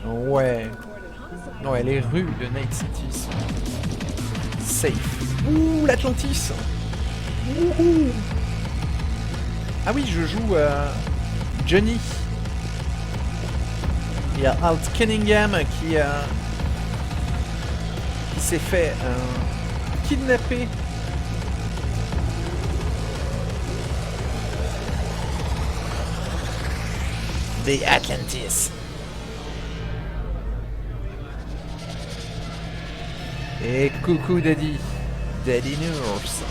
Ouais. Ouais, les rues de Night City sont safe. Ouh, l'Atlantis. Ouh. Ah oui, je joue Johnny. Il y a Alt Cunningham qui s'est fait kidnapper. Des Atlantis. Et coucou Daddy. Daddy Nurse.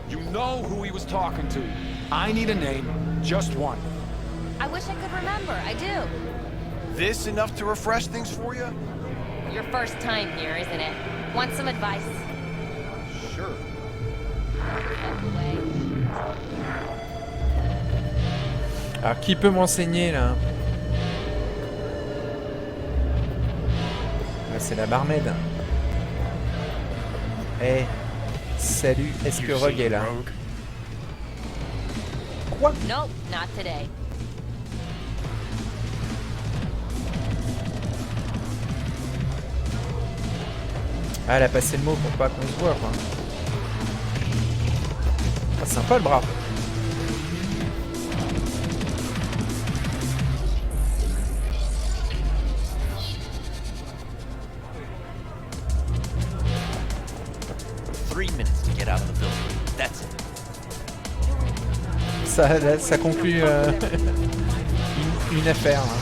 You know who he was talking to. I need a name, just one. I wish I could remember, I do. This enough to refresh things for you? Your first time here, isn't it? Want some advice? Sure. Alors qui peut m'enseigner là? Là c'est la barmaid. Eh, salut, est-ce que Rogue est là? Quoi? Nope, not today. Ah, elle a passé le mot pour pas qu'on se voit quoi. Ah, sympa le bras. Ça conclut une affaire. Hein.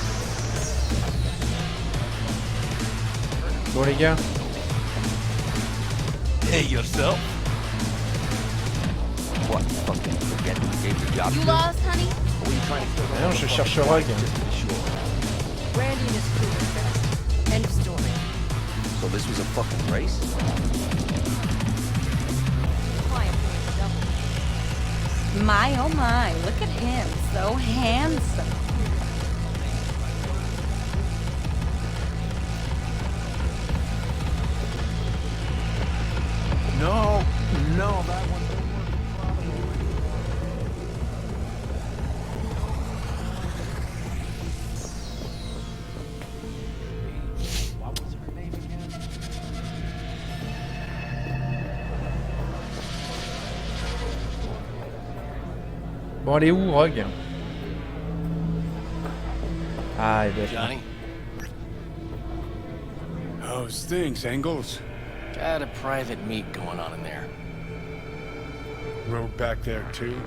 Bon les gars. Hey yourself. What? Fucking forget who gave the job. You lost, honey? What are you trying to Ah non, je cherche Rogue. Randy and his crew are best. End of story. So this was a fucking race? My oh my, look at him, so handsome. No, that one don't work. What was her name again? Bon, elle est où, Rogue? Ah, elle doit être là. Johnny? How's things, Engels? Got a private meet going on in there. Rogue back there too?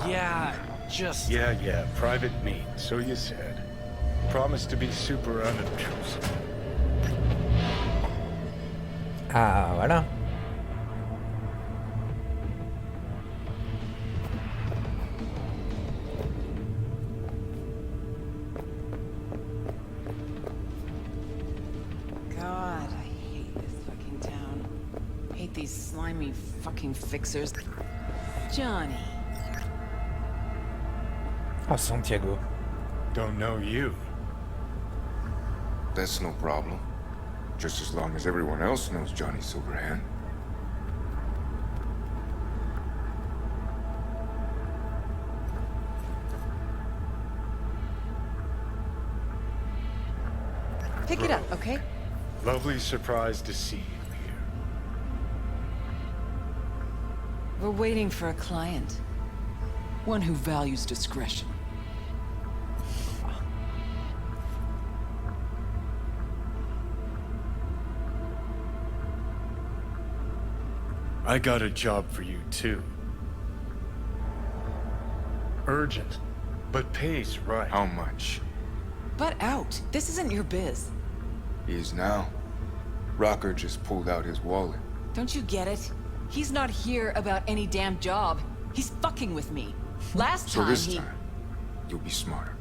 Yeah, just... Yeah, private meet, so you said. Promised to be super unobtrusive. Ah, voilà. God, I hate this fucking town. Hate these slimy fucking fixers. Johnny. Ah, Santiago. Don't know you. That's no problem. Just as long as everyone else knows Johnny Silverhand. Pick it up, okay? Lovely surprise to see you here. We're waiting for a client. One who values discretion. I got a job for you too. Urgent, but pays right. How much? Butt out. This isn't your biz. Is now. Rocker just pulled out his wallet. Don't you get it? He's not here about any damn job. He's fucking with me. Last So time this he... time, you'll be smarter.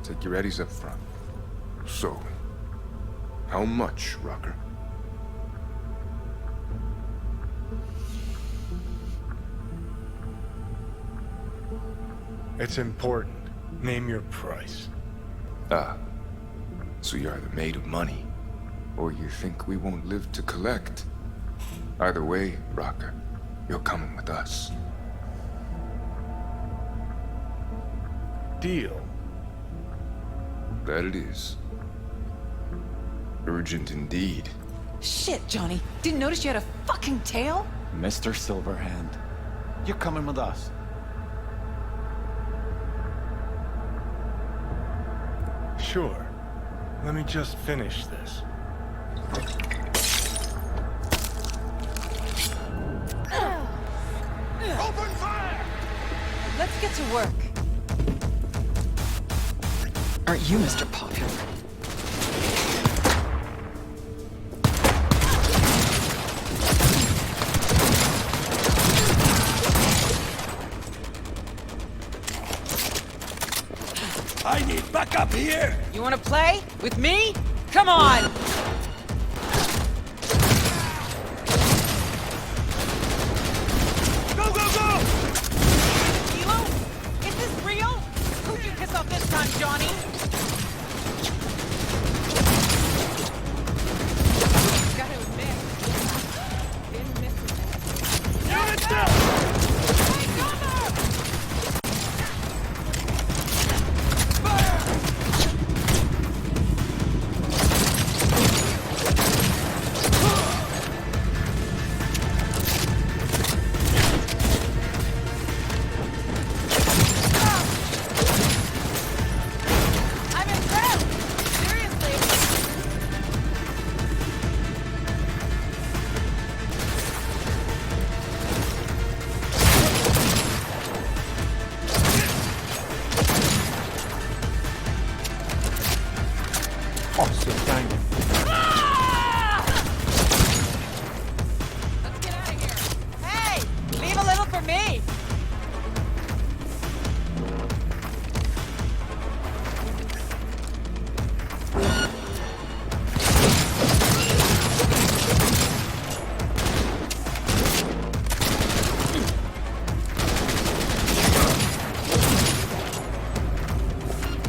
Take your eddies up front. So, how much, Rocker? It's important. Name your price. Ah. So you're either made of money, or you think we won't live to collect. Either way, Rocker, you're coming with us. Deal. That it is. Urgent indeed. Shit, Johnny. Didn't notice you had a fucking tail? Mr. Silverhand, you're coming with us. Sure. Let me just finish this. Open fire! Let's get to work. Aren't you Mr. Popular? I need backup here! You wanna play? With me? Come on! Go, go, go! Kilo? Is this real? Who'd you piss off this time, Johnny? Gotta admit, didn't miss it. Unit down! Hey, cover! I'm impressed! Seriously! Oh, c'est dingue. Let's get out of here! Hey! Leave a little for me!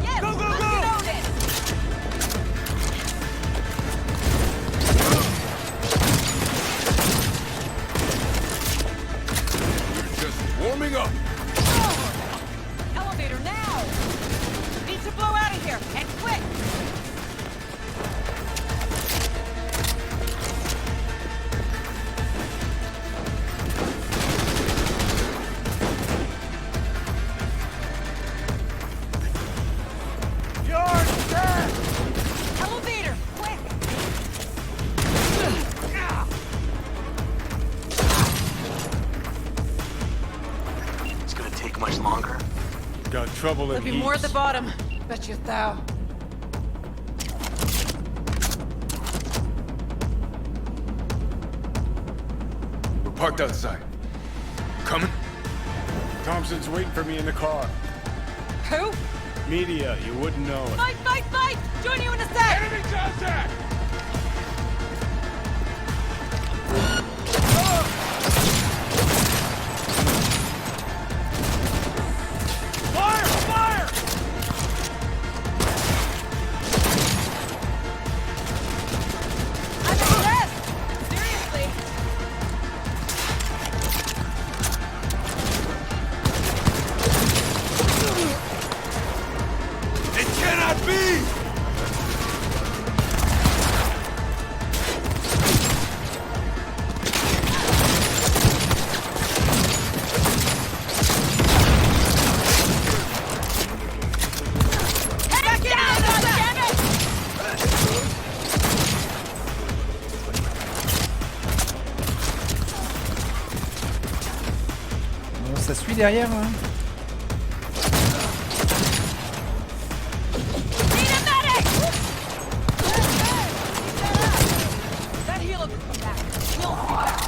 Yes! Go, go, Let's go! get on it! We're just warming up! Elevator now! Need to blow out of here, and quick! You're dead! Elevator, quick! It's gonna take much longer. Got trouble There'll in be more at the heaps. bottom. Bet you thou. We're parked outside. Coming? Thompson's waiting for me in the car. Who? Media, you wouldn't know it. Fight, fight, fight! Join you in a sec! Enemy contact! Fire! Fire! I'm impressed! Seriously! It cannot be! Back down, goddammit! Bon, ça suit derrière, hein. Need a medic! That healer could come back. He'll be back.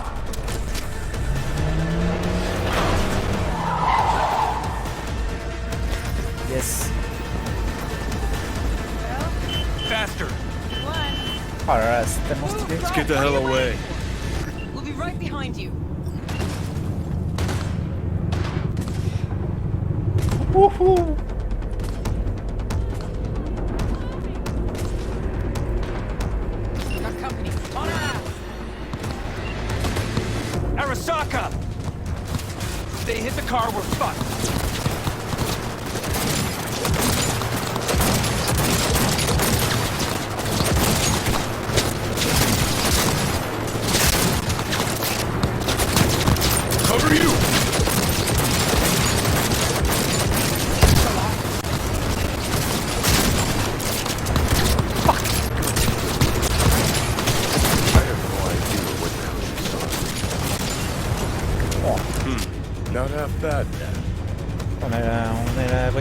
Yes. Faster! One. Oh là là, c'est tellement stylé. Let's Get the hell away. We'll be right behind you. Wouhou! Got company. On our ass. Arasaka! If they hit the car, we're fucked.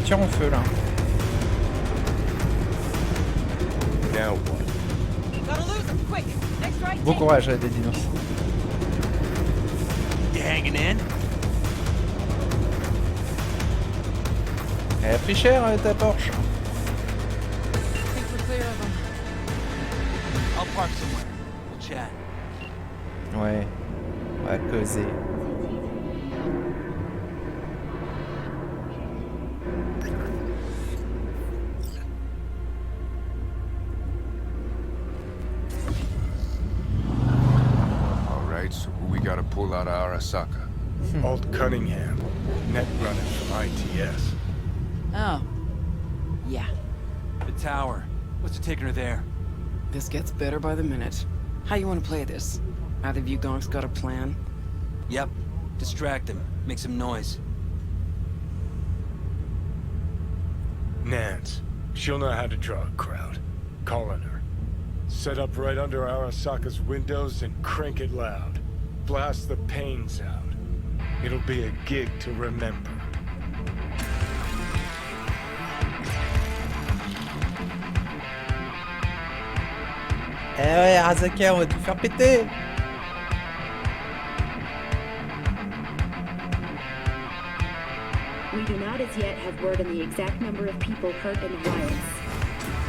voiture en feu là. Now what? Gotta lose him, quick! Next right, Bon courage des dinos. You hanging in? Elle a pris cher ta Porsche. I think we're clear of him. I'll park somewhere. We'll chat. Ouais, on va causer. All right, so who we gotta pull out of Arasaka? Alt Cunningham, net runner from ITS. Oh. Yeah. The tower. What's it taking her there? This gets better by the minute. How you want to play this? Either of you gonks got a plan? Yep. Distract him. Make some noise. Nance, she'll know how to draw a crowd. Call on her. Set up right under Arasaka's windows and crank it loud. Blast the panes out. It'll be a gig to remember. Eh ouais, Arasaka, on va tout faire péter. We do not as yet have word on the exact number of people hurt in the riots.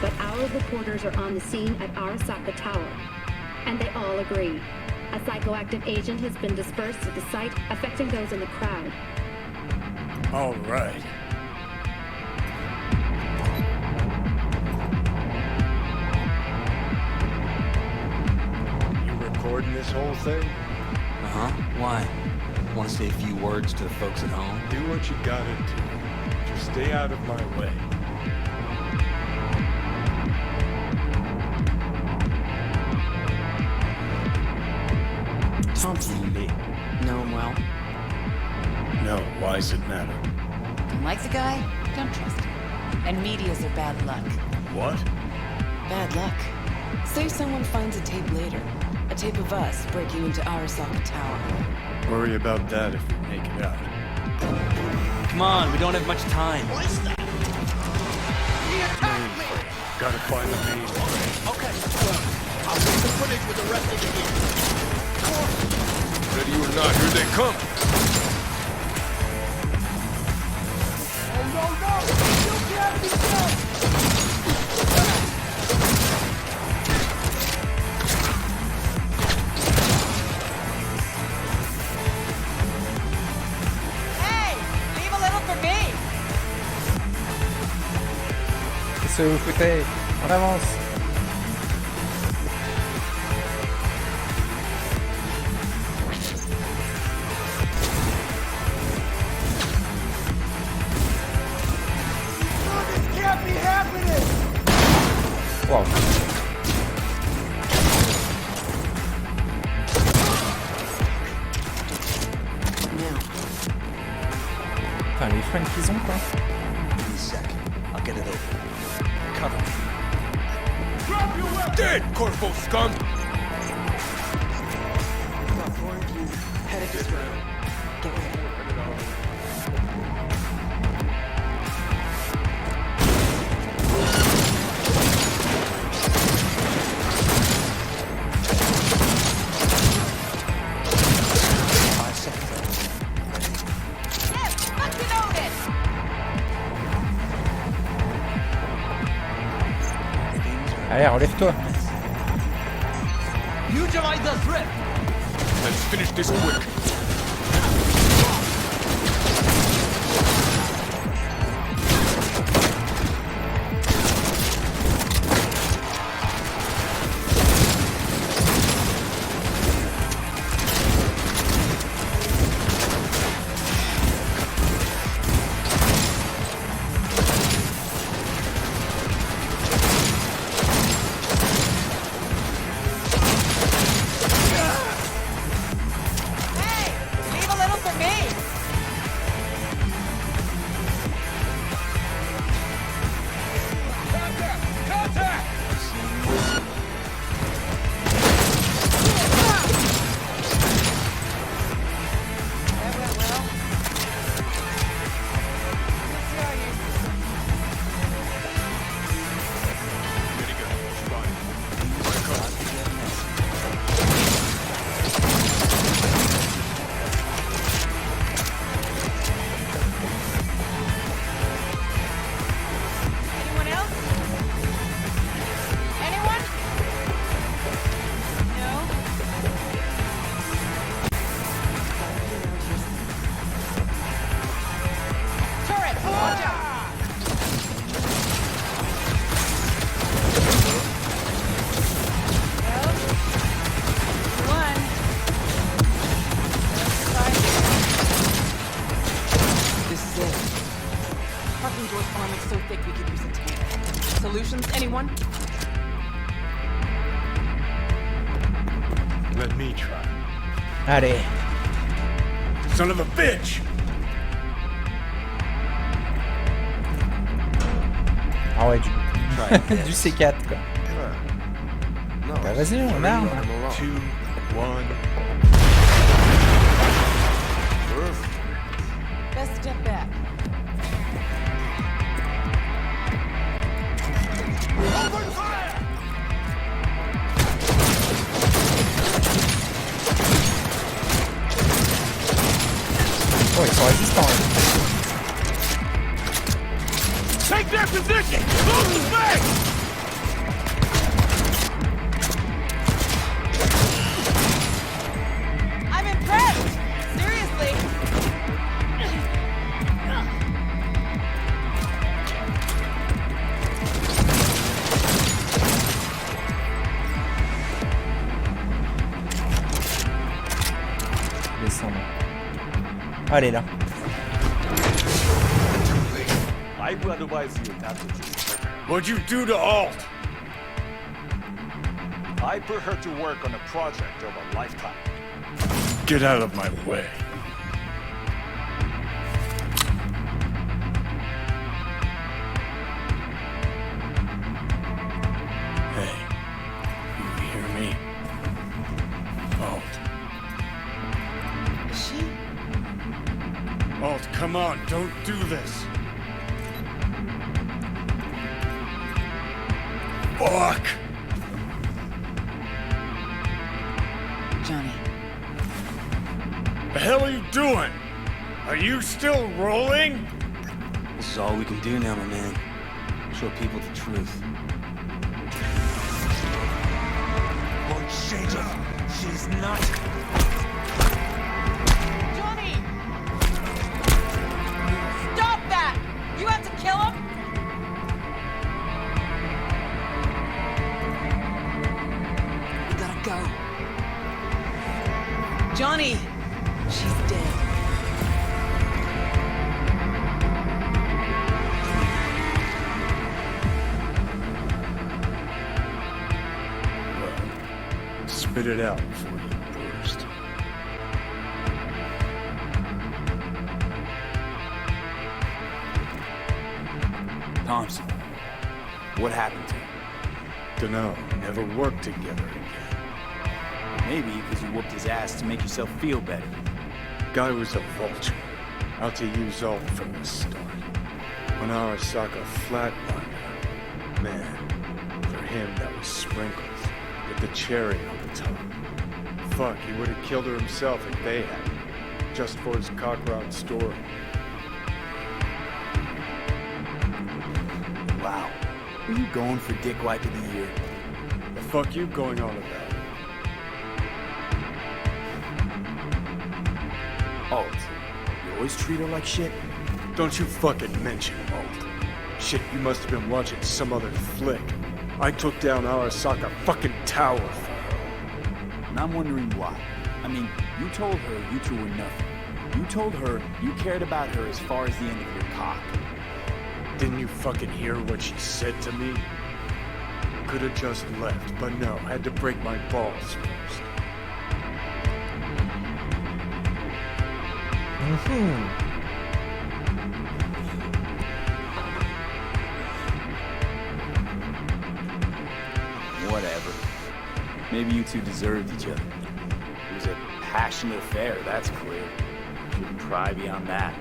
But our reporters are on the scene at Arasaka Tower. And they all agree. A psychoactive agent has been dispersed at the site, affecting those in the crowd. All right. You recording this whole thing? Uh-huh. Why? Want to say a few words to the folks at home? Do what you gotta do. Just stay out of my way. Thompson. Know him well. No, why's it matter? Don't like the guy? Don't trust him. And medias are bad luck. What? Bad luck. Say someone finds a tape later. A tape of us breaking into Arasaka Tower. Worry about that if we make it out. Come on, we don't have much time. Gotta find the main train. Okay, I'll take the footage with the rest of the gear. Ready or not, here they come! Oh no, no! You can't be killed! Hey! Leave a little for me! Qu'est-ce que vous foutez? On avance. Can't be happening! Wow. Putain, les fringues qu'ils ont quoi. Give me a sec. I'll get it over. Cover me. Drop your weapon! Dead, Corpo scum! Got four of you. Headed this way. Get ready. Allez, relève-toi. Utilize the threat! Let's finish this quick. This is it. Parking doors falling so thick we could use a tank. Solutions, anyone? Let me try. Allez. Son of a bitch! Ah ouais, du Try C4 quoi. Bah vas-y, on arme. 2, 1. Best step back. Oh, ils sont résistants. Là. Take their position! Move the space! I'm impressed! Seriously! Décembre. Allez là. I would advise you not to do it. What'd you do to Alt? I prefer to work on a project of a lifetime. Get out of my way. Hey, you hear me? Alt. Is she? Alt, come on, don't do this. Fuck! Johnny. The hell are you doing? Are you still rolling? This is all we can do now, my man. Show people the truth. Lord Shaja, she's not. Johnny! Stop that! You have to kill him? We gotta go. Johnny! She's dead. Spit it out before you burst. Thompson, what happened to him? Dunno, never worked together again. Maybe because you whooped his ass to make yourself feel better. Guy was a vulture, out to use Alt from the start. When Arasaka flatlined her, man, for him that was sprinkles, with the cherry on the top. Fuck, he would have killed her himself if they had, just for his cockroach story. Wow. Were you going for Dick Wipe of the Year? The fuck you going on about? Alt, you always treat her like shit? Don't you fucking mention Alt. Shit, you must have been watching some other flick. I took down Arasaka fucking tower for her. And I'm wondering why. I mean, you told her you two were nothing. You told her you cared about her as far as the end of your cock. Didn't you fucking hear what she said to me? Could have just left, but no, had to break my balls first. Whatever. Maybe you two deserved each other. It was a passionate affair, that's clear. Shouldn't pry beyond that.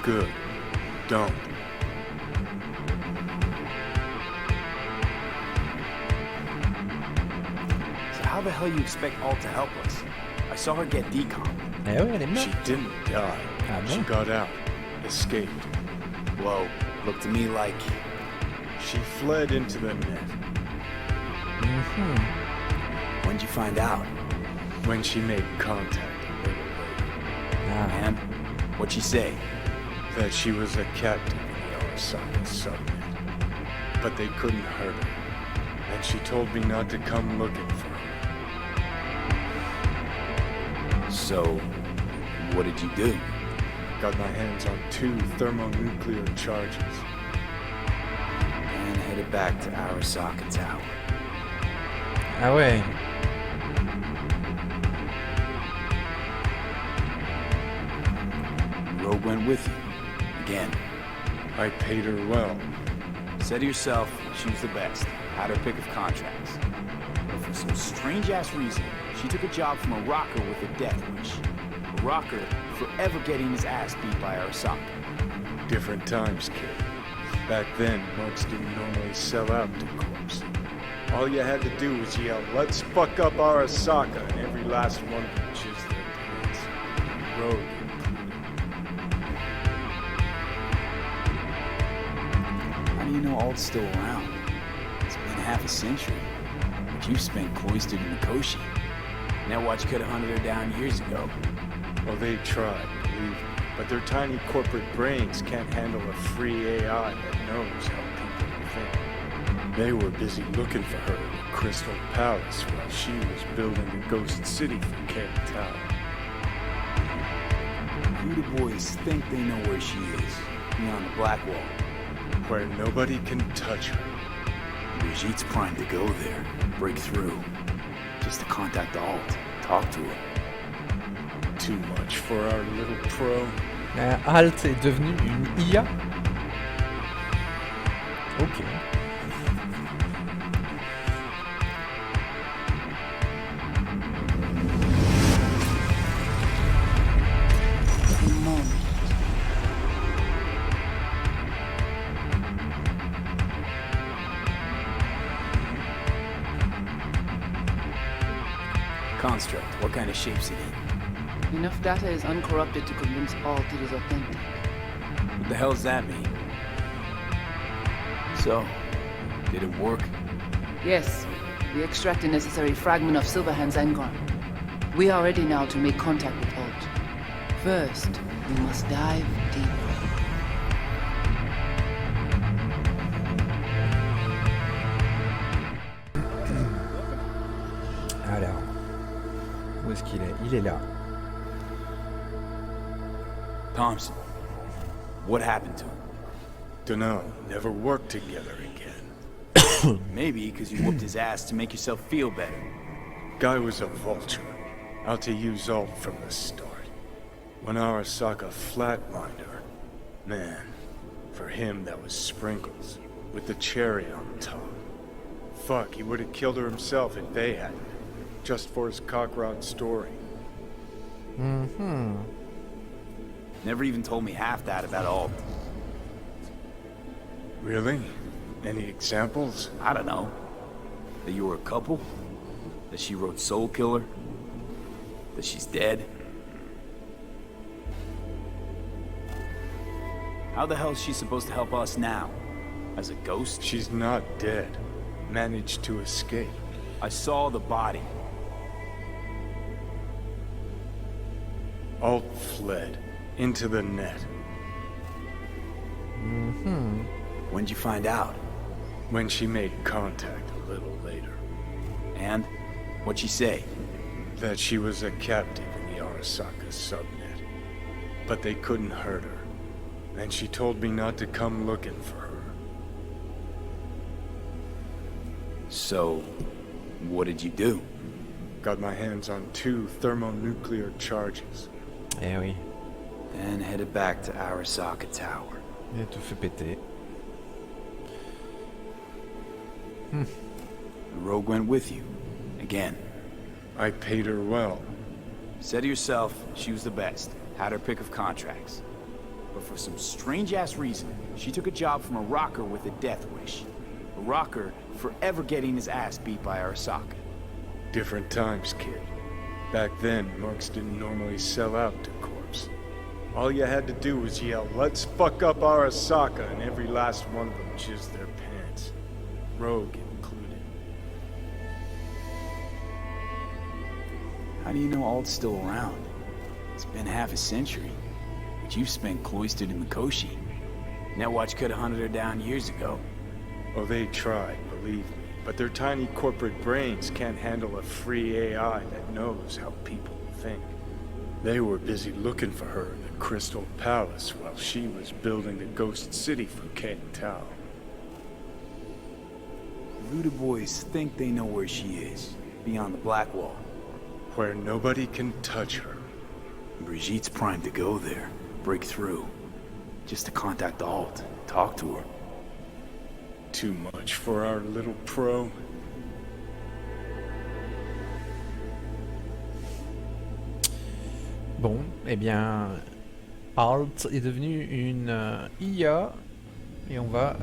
Good. Don't. So how the hell you expect Alt to help us? I saw her get decom. Eh ouais, elle est morte. She didn't die. Ah She bon? got out. Escaped. Whoa, looked to me like... She fled into the net. When'd you find out? When she made contact a little later. And? What'd she say? That she was a captain in the Arasaka subnet. But they couldn't hurt her. And she told me not to come looking for her. So, what did you do? Got my hands on 2 thermonuclear charges. And headed back to Arasaka Tower. Ah ouais. Rogue went with you. Again. I paid her well. Said to yourself, she was the best. Had her pick of contracts. But for some strange-ass reason, she took a job from a rocker with a death wish. A rocker forever getting his ass beat by Arasaka. Different times, kid. Back then, monks didn't normally sell out to corpse. All you had to do was yell, "Let's fuck up Arasaka," and every last one of them jizzed their pants. Rogue included. How do you know Alt's still around? It's been half a century. But you've spent cloistered in Mikoshi. Netwatch could have hunted her down years ago. Oh, they tried, believe me. But their tiny corporate brains can't handle a free AI that knows how people think. They were busy looking for her in the Crystal Palace while she was building the Ghost City for Keg Tower. You the boys think they know where she is. Beyond the black wall. Where nobody can touch her. Brigitte's primed to go there. Break through. Just to contact Alt. Talk to her. Too much for our little pro. Alt est devenu une IA. Ok. Monde. Construct. What kind of shape's it in? Enough data is uncorrupted to convince all it is authentic. What the hell does that mean? So, did it work? Yes, we extract the necessary fragment of Silverhand's engram. We are ready now to make contact with Alt. First, we must dive deeper. Alors, où est-ce qu'il est? Il est là. Thompson. What happened to him? Dunno, never worked together again. Maybe because you whooped his ass to make yourself feel better. Guy was a vulture. Out to use Alt from the start. When Arasaka flatlined her, man, for him that was sprinkles, with the cherry on top. Fuck, he would have killed her himself if they hadn't. Just for his cockrod story. Mm-hmm. Never even told me half that about Alt. Really? Any examples? I don't know. That you were a couple? That she wrote Soul Killer? That she's dead? How the hell is she supposed to help us now? As a ghost? She's not dead. Managed to escape. I saw the body. Alt fled. Into the net. Mm-hmm. When'd you find out? When she made contact a little later. And? What'd she say? That she was a captive in the Arasaka subnet. But they couldn't hurt her. And she told me not to come looking for her. So, what did you do? Got my hands on 2 thermonuclear charges. Eh oui. Then headed back to Arasaka Tower. Il a tout fait péter. The Rogue went with you. Again. I paid her well. Said to yourself, she was the best. Had her pick of contracts. But for some strange-ass reason, she took a job from a rocker with a death wish. A rocker forever getting his ass beat by Arasaka. Different times, kid. Back then, monks didn't normally sell out to corpse. All you had to do was yell, "Let's fuck up Arasaka," and every last one of them jizzed their pants. Rogue included. How do you know Alt's still around? It's been half a century. But you've spent cloistered in Mikoshi. Netwatch could have hunted her down years ago. Oh, they tried, believe me. But their tiny corporate brains can't handle a free AI that knows how people think. They were busy looking for her in the Crystal Palace while she was building the ghost city for King Tao. Voodoo boys think they know where she is, beyond the Black Wall. Where nobody can touch her. Brigitte's primed to go there, break through. Just to contact Alt, talk to her. Too much for our little pro. Bon, eh bien, Alt est devenu une IA et on va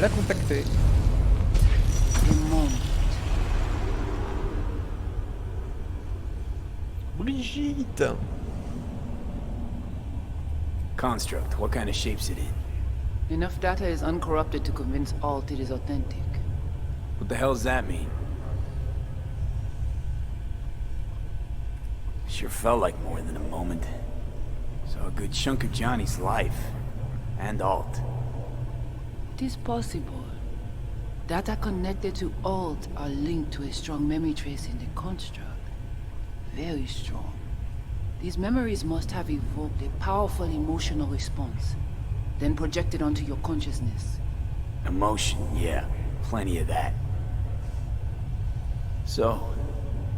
la contacter. Brigitte. Construct, what kind of shape's it in? Enough data is uncorrupted to convince Alt it is authentic. What the hell does that mean? Sure felt like more than a moment. Saw a good chunk of Johnny's life. And Alt. It is possible. Data connected to Alt are linked to a strong memory trace in the construct. Very strong. These memories must have evoked a powerful emotional response, then projected onto your consciousness. Emotion, yeah. Plenty of that. So,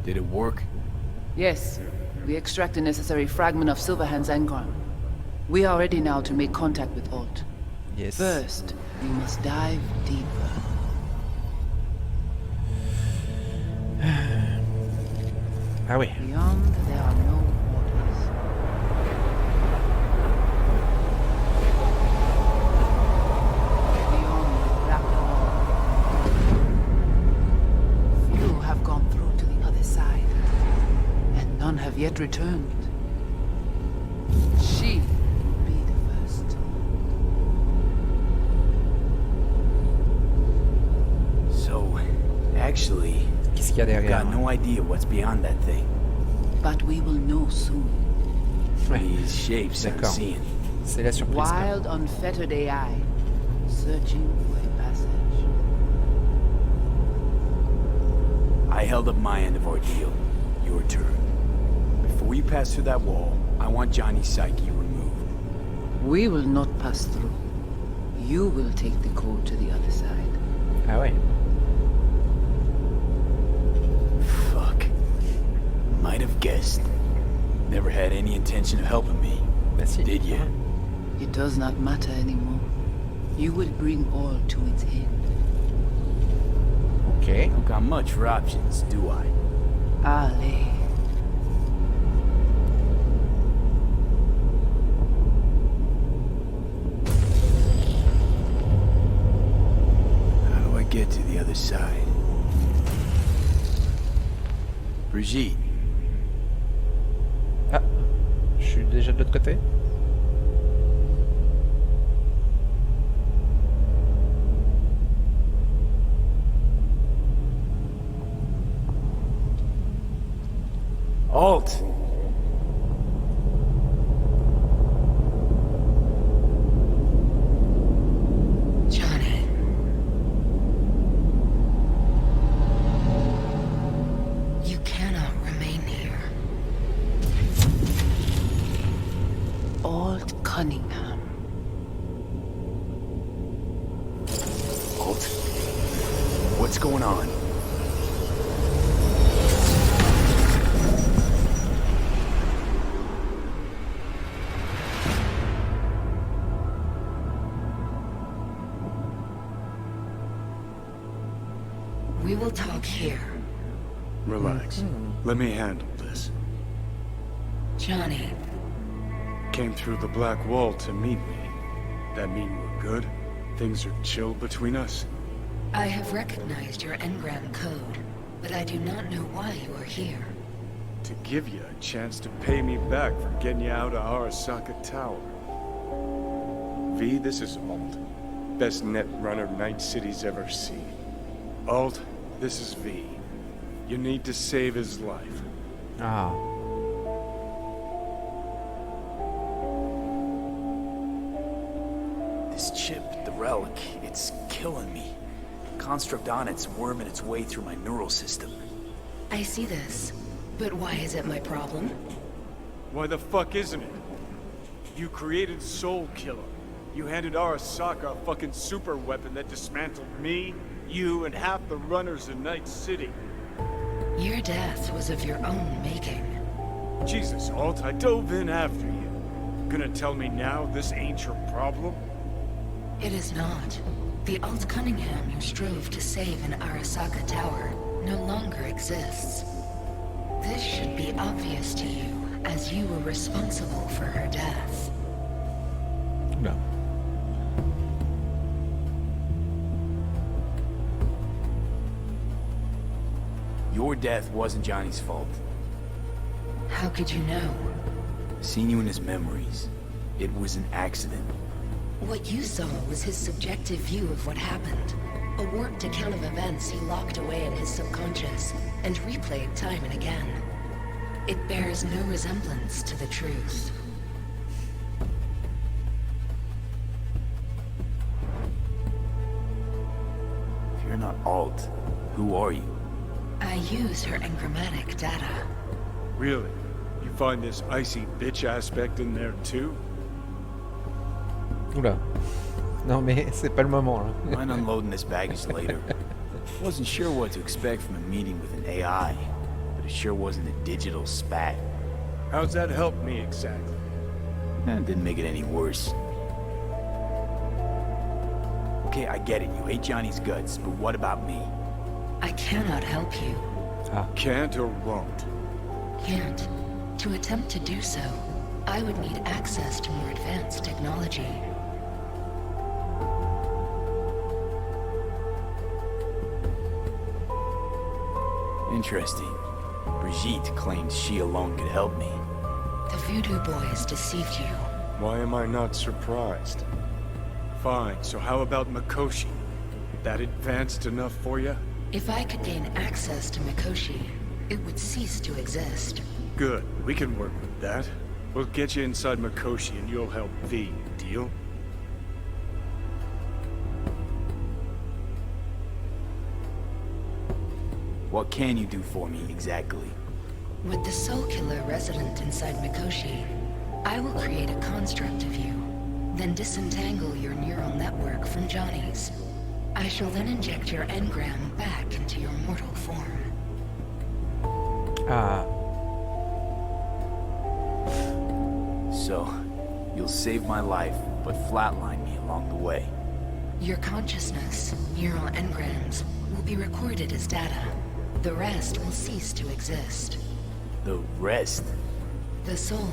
did it work? Yes. We extract the necessary fragment of Silverhand's engram. We are ready now to make contact with Alt. Yes. First, we must dive deeper. Ah oui. Beyond, there are no borders. Beyond the black wall. Few have gone through to the other side, and none have yet returned. She will be the first. So, actually, Qu'est-ce qu'il y a I've derrière? got no idea what's beyond that thing. But we will know soon. Ouais. These shapes I'm D'accord. seeing. C'est la surprise. quoi. Wild, unfettered AI, searching for a passage. I held up my end of our deal. Your turn. Before you pass through that wall, I want Johnny's psyche removed. We will not pass through. You will take the code to the other side. Ah ouais. Fuck. Might have guessed. Never had any intention of helping me. Bah si. Did you? It does not matter anymore. You will bring all to its end. Ok. Don't got much for options, do I? Allez. How do I get to the other side? Brigitte, Ah, je suis déjà de l'autre côté. Alt! Johnny. You cannot remain here. Alt Cunningham. Alt? What's going on? We will talk here. Relax. Let me handle this. Johnny, Came through the black wall to meet me. That mean we're good? Things are chill between us? I have recognized your engram code, but I do not know why you are here. To give you a chance to pay me back for getting you out of Arasaka Tower. V, this is Alt. Best net runner Night City's ever seen. Alt, this is V. You need to save his life. Ah. This chip, the relic, it's killing me. construct on it's worming its way through my neural system. I see this. But why is it my problem? Why the fuck isn't it? You created Soul Killer. You handed Arasaka a fucking super weapon that dismantled me, you, and half the runners in Night City. Your death was of your own making. Jesus, Alt, I dove in after you. Gonna tell me now this ain't your problem? It is not. The Alt Cunningham you strove to save in Arasaka Tower no longer exists. This should be obvious to you, as you were responsible for her death. Oula. Your death wasn't Johnny's fault. How could you know? Seen you in his memories. It was an accident. What you saw was his subjective view of what happened. A warped account of events he locked away in his subconscious and replayed time and again. It bears no resemblance to the truth. If you're not Alt, who are you? I use her engrammatic data. Really? You find this icy bitch aspect in there too? Oula. Non mais c'est pas le moment là. Mind unloading this baggage later. Wasn't sure what to expect from a meeting with an AI, but it sure wasn't a digital spat. How's that help me exactly? It didn't make it any worse. Okay, I get it. You hate Johnny's guts, but what about me? I cannot help you. Can't or won't? Can't. To attempt to do so, I would need access to more advanced technology. Interesting. Brigitte claimed she alone could help me. The voodoo boys deceived you. Why am I not surprised? Fine, so how about Mikoshi? That advanced enough for you? If I could gain access to Mikoshi, it would cease to exist. Good, we can work with that. We'll get you inside Mikoshi and you'll help V, deal? What can you do for me, exactly? With the Soul Killer resident inside Mikoshi, I will create a construct of you, then disentangle your neural network from Johnny's. I shall then inject your engram back into your mortal form. Ah. So, you'll save my life, but flatline me along the way. Your consciousness, neural engrams, will be recorded as data. The rest will cease to exist. The rest? The soul.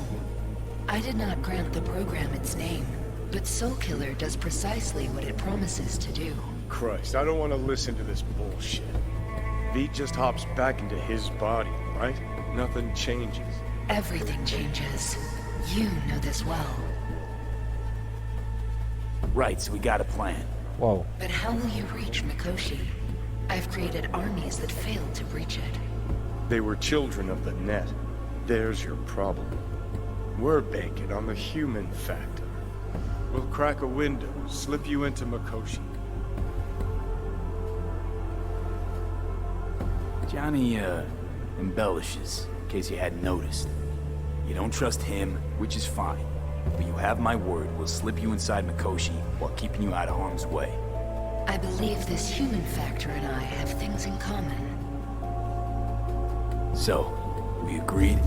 I did not grant the program its name, but Soul Killer does precisely what it promises to do. Christ, I don't want to listen to this bullshit. V just hops back into his body, right? Nothing changes. Everything changes. You know this well. Right, so we got a plan. Wow. But how will you reach Mikoshi? I've created armies that failed to breach it. They were children of the net. There's your problem. We're banking on the human factor. We'll crack a window, slip you into Mikoshi. Johnny, embellishes, in case you hadn't noticed. You don't trust him, which is fine. But you have my word, we'll slip you inside Mikoshi while keeping you out of harm's way. I believe this human factor and I have things in common. So, we agreed?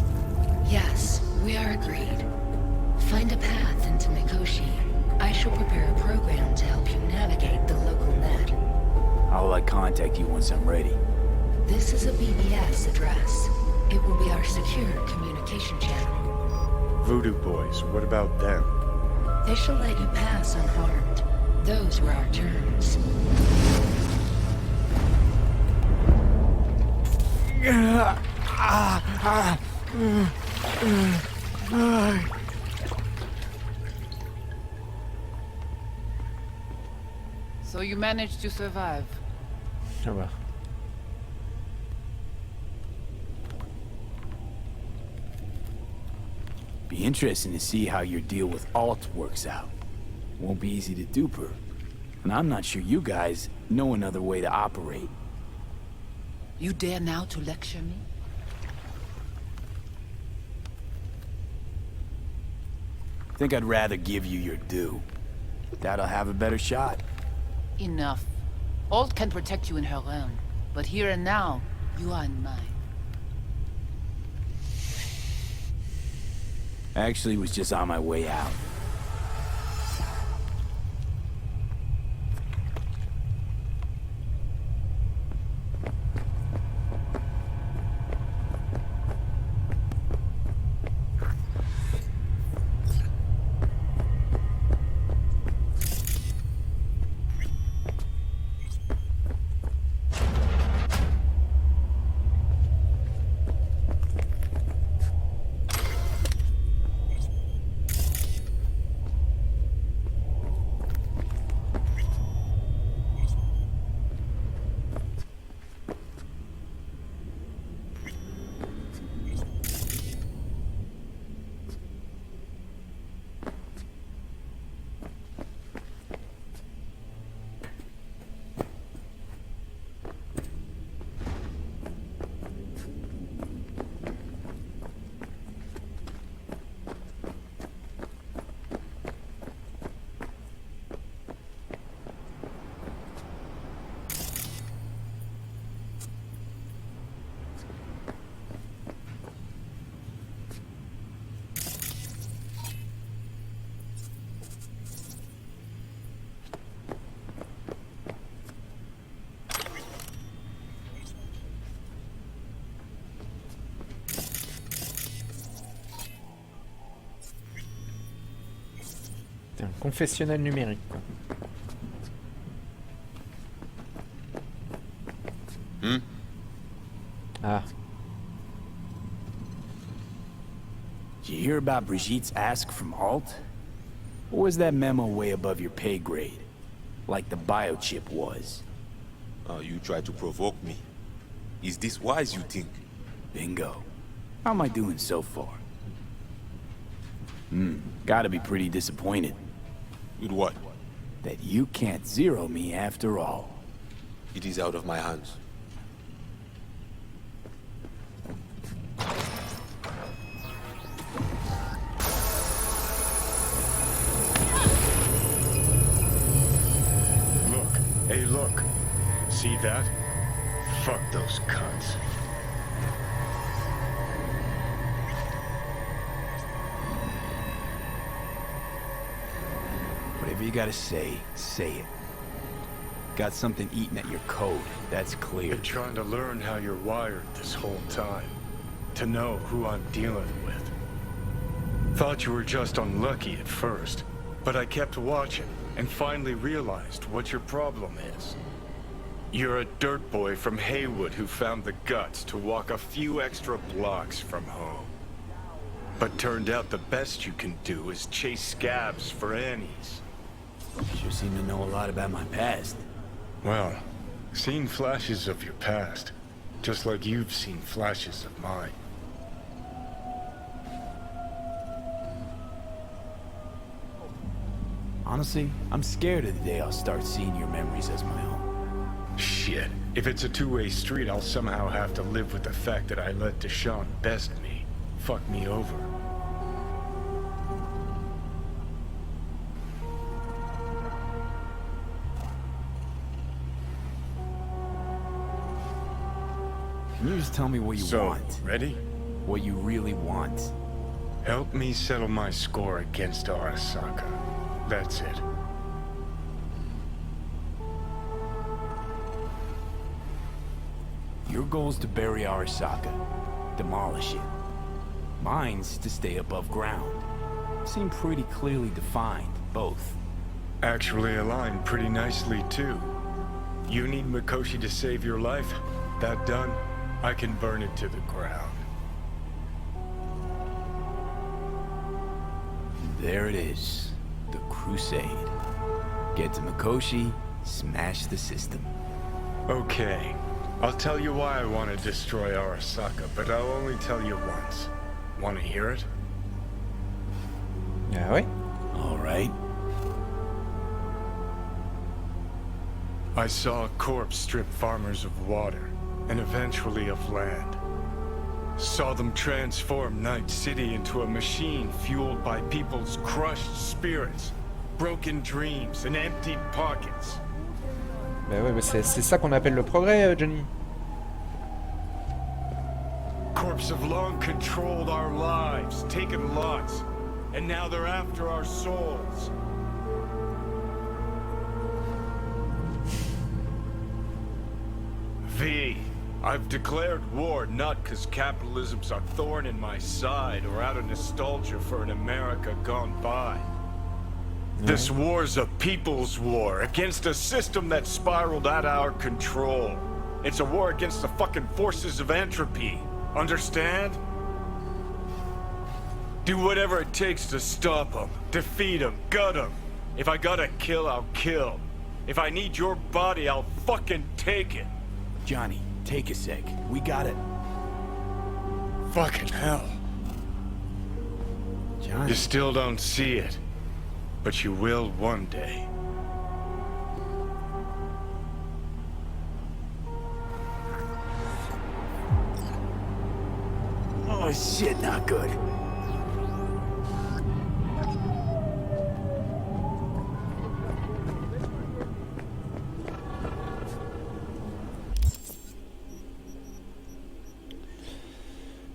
Yes, we are agreed. Find a path into Mikoshi. I shall prepare a program to help you navigate the local net. How will I contact you once I'm ready? This is a BBS address. It will be our secure communication channel. Voodoo boys, what about them? They shall let you pass unharmed. Those were our terms. So you managed to survive. Ça va. Be interesting to see how your deal with Alt works out. Won't be easy to dupe her. And I'm not sure you guys know another way to operate. You dare now to lecture me? Think I'd rather give you your due. That'll have a better shot. Enough. Alt can protect you in her realm, but here and now, you are in mine. Actually, was just on my way out. C'est un confessionnal numérique, quoi. Ah. Did you hear about Brigitte's ask from Alt? Or was that memo way above your pay grade? Like the biochip was? You tried to provoke me. Is this wise, you think? Bingo. How am I doing so far? Gotta be pretty disappointed. With what? That you can't zero me after all. It is out of my hands. Look. Hey, look. See that? Fuck those cunts. Whatever you gotta say it. Got something eating at your code, that's clear. Been trying to learn how you're wired this whole time. To know who I'm dealing with. Thought you were just unlucky at first, but I kept watching and finally realized what your problem is. You're a dirt boy from Haywood who found the guts to walk a few extra blocks from home. But turned out the best you can do is chase scabs for Annies. Sure seem to know a lot about my past. Well, seen flashes of your past, just like you've seen flashes of mine. Honestly, I'm scared of the day I'll start seeing your memories as my own. Shit. If it's a two-way street, I'll somehow have to live with the fact that I let Deshaun best me. Fuck me over. Can you just tell me what you want? Ready? What you really want? Help me settle my score against Arasaka. That's it. Your goal's to bury Arasaka. Demolish it. Mine's to stay above ground. Seem pretty clearly defined, both. Actually aligned pretty nicely, too. You need Mikoshi to save your life? That done, I can burn it to the ground. There it is. The Crusade. Get to Mikoshi, smash the system. Okay. I'll tell you why I want to destroy Arasaka, but I'll only tell you once. Want to hear it? Ah ouais? All right. I saw a corpse strip farmers of water, and eventually of land. Saw them transform Night City into a machine fueled by people's crushed spirits, broken dreams, and emptied pockets. Bah ouais, bah c'est ça qu'on appelle le progrès, Johnny. Corps have long controlled our lives, taken lots, and now they're after our souls. V, I've declared war not because capitalism's a thorn in my side or out of nostalgia for an America gone by. This war's a people's war against a system that spiraled out of our control. It's a war against the fucking forces of entropy. Understand? Do whatever it takes to stop them, defeat them, gut them. If I gotta kill, I'll kill. If I need your body, I'll fucking take it. Johnny, take a sec. We got it. Fucking hell. Johnny. You still don't see it, but you will one day. Oh shit, not good.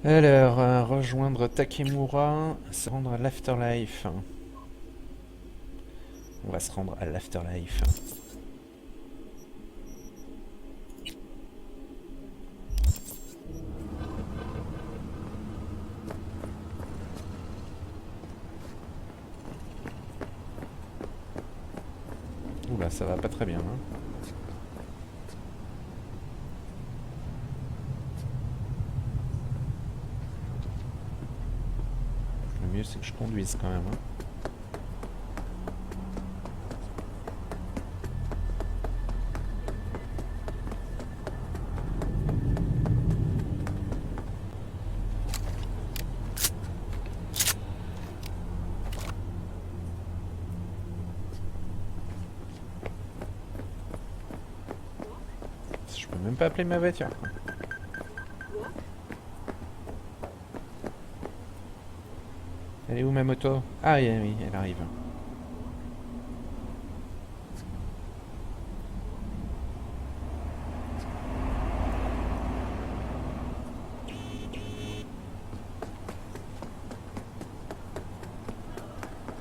Alors, rejoindre Takemura, se rendre à l'Afterlife. On va se rendre à l'Afterlife. Oula, ça va pas très bien, hein. Le mieux c'est que je conduise quand même, hein. Je peux même pas appeler ma voiture. Elle est où ma moto? Ah oui, oui, elle arrive.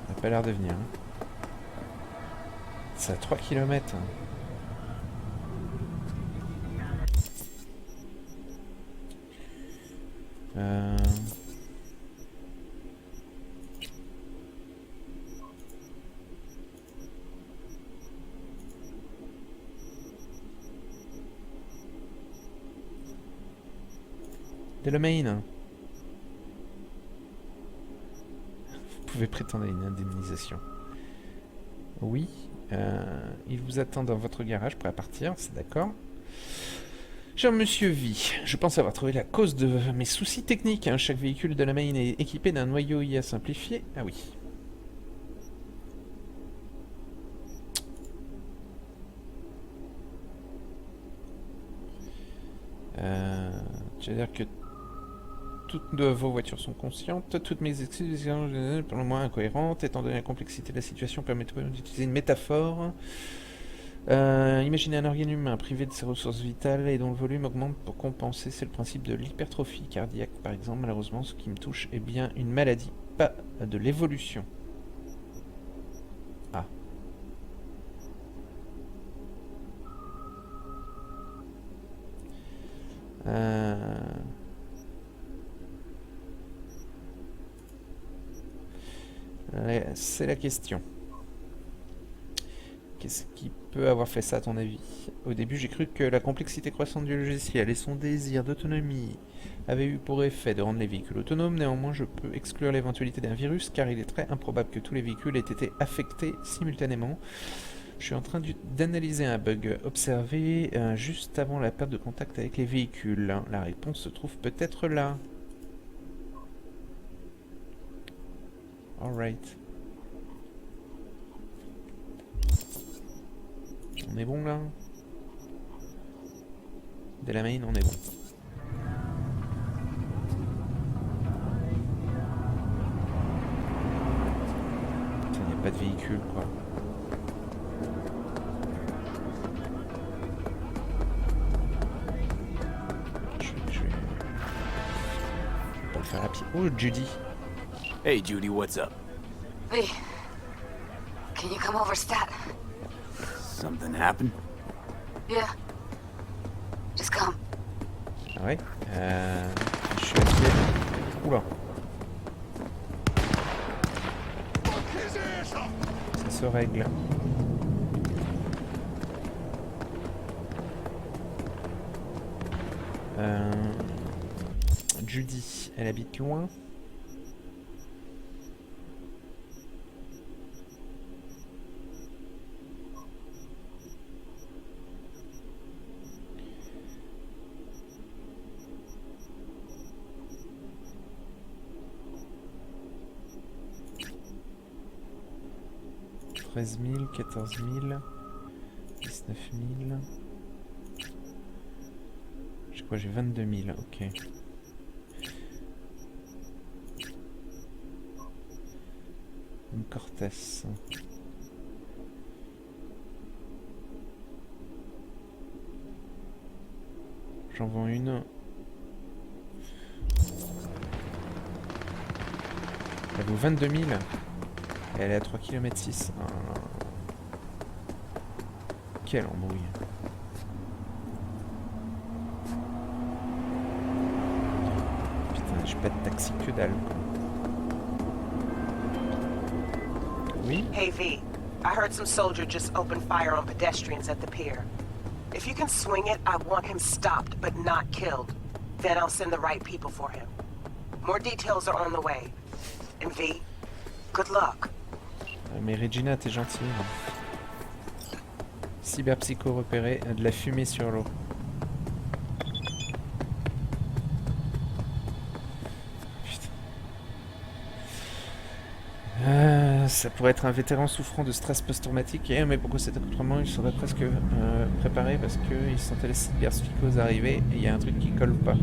Elle a pas l'air de venir, hein. C'est à 3 km. Delamain. Vous pouvez prétendre à une indemnisation. Oui. Il vous attend dans votre garage prêt à partir, c'est d'accord. Cher Monsieur V, je pense avoir trouvé la cause de mes soucis techniques. Chaque véhicule de la Main est équipé d'un noyau IA simplifié. Ah oui. C'est-à-dire que toutes vos voitures sont conscientes, toutes mes excuses sont pour le moins incohérentes, étant donné la complexité de la situation, permettez-moi d'utiliser une métaphore. Imaginez un organe humain privé de ses ressources vitales et dont le volume augmente pour compenser. C'est le principe de l'hypertrophie cardiaque, par exemple. Malheureusement, ce qui me touche est bien une maladie, pas de l'évolution. Ah. C'est la question. Qu'est-ce qui peut avoir fait ça à ton avis? Au début, j'ai cru que la complexité croissante du logiciel et son désir d'autonomie avaient eu pour effet de rendre les véhicules autonomes. Néanmoins, je peux exclure l'éventualité d'un virus car il est très improbable que tous les véhicules aient été affectés simultanément. Je suis en train d'analyser un bug observé juste avant la perte de contact avec les véhicules. La réponse se trouve peut-être là. Alright. On est bon là? Dès la main, on est bon. Putain, y a pas de véhicule, quoi. Je vais pas le faire à pied. Oh, Judy. Hey, Judy, what's up? V, can you come over stat? Something happened? Yeah. Just come. Ah ouais. Je suis à pied. Oula. Ça se règle. Judy, elle habite loin. « 13 000, 14 000, 19 000... J'ai quoi? J'ai 22 000, ok. Une Cortez. J'en vends une. Elle vaut 22 000. Et elle est à 3 km 6. Quelle embrouille. Putain, j'ai pas de taxi que dalle. Oui? Hey V, I heard some soldier just opened fire on pedestrians at the pier. If you can swing it, I want him stopped but not killed. Then I'll send the right people for him. More details are on the way. And V, good luck. Mais Regina, t'es gentille. Cyberpsycho repéré, de la fumée sur l'eau. Putain. Ça pourrait être un vétéran souffrant de stress post-traumatique. Mais pourquoi cet accoutrement? Il serait presque préparé parce qu'il sentait la cyberpsychose arriver et il y a un truc qui colle pas.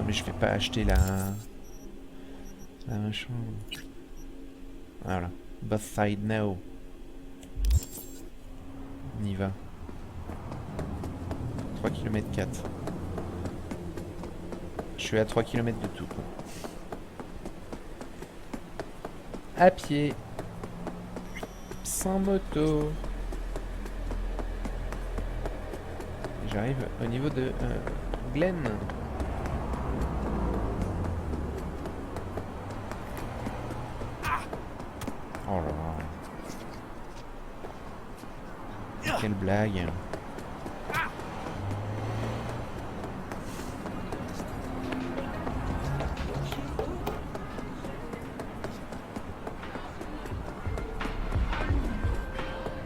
Mais je vais pas acheter la machin. Voilà. Both side now. On y va. 3 km 4. Je suis à 3 km de tout, quoi. À pied. Sans moto. J'arrive au niveau de Glen. Oh là là. Quelle blague.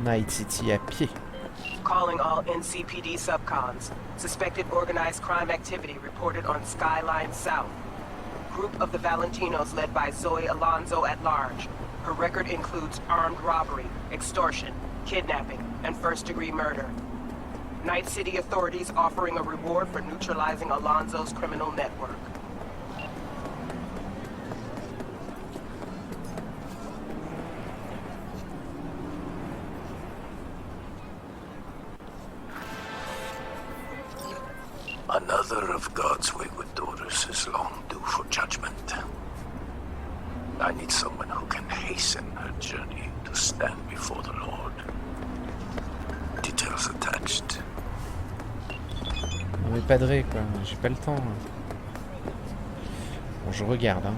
Night City à pied. Calling all NCPD subcons. Suspected organized crime activity reported on Skyline South. Group of the Valentinos led by Zoe Alonzo at large. Her record includes armed robbery, extortion, kidnapping, and first-degree murder. Night City authorities offering a reward for neutralizing Alonzo's criminal network. Another of God's wayward daughters is long due for judgment. I need someone who can hasten her journey to stand before the Lord. Details attached. Non mais padré quoi, j'ai pas le temps. Bon, je regarde. Hein.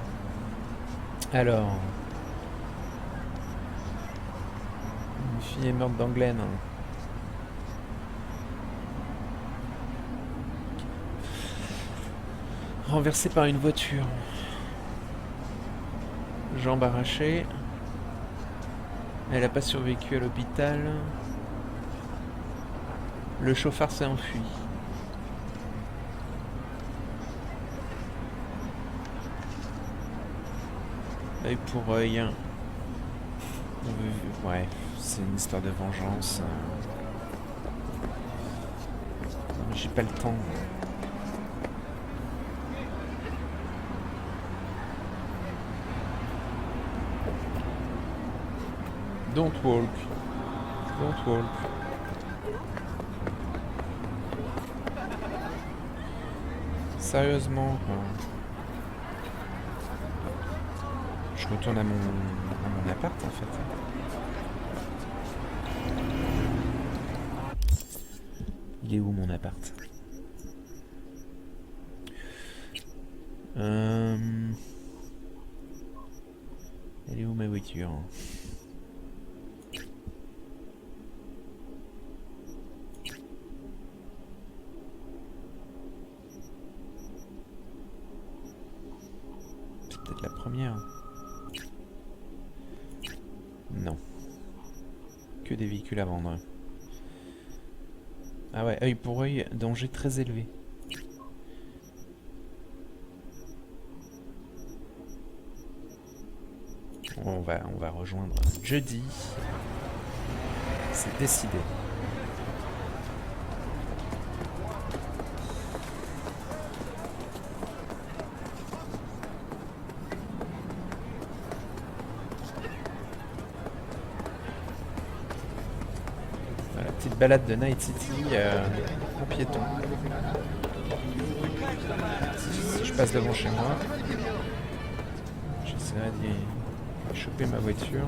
Alors... Une fille est morte dans Glen. Hein. Renversée par une voiture. Jambes arrachées. Elle n'a pas survécu à l'hôpital. Le chauffard s'est enfui. Œil pour œil. Ouais, c'est une histoire de vengeance. J'ai pas le temps. Don't walk. Don't walk. Sérieusement, quoi. Je retourne à mon appart, en fait. Il est où, mon appart? Elle est où, ma voiture? C'est peut-être la première. Non. Que des véhicules à vendre. Ah ouais, œil pour œil, danger très élevé. On va rejoindre jeudi. C'est décidé. Voilà, petite balade de Night City en piéton. Si je passe devant chez moi, j'essaierai d'y choper ma voiture.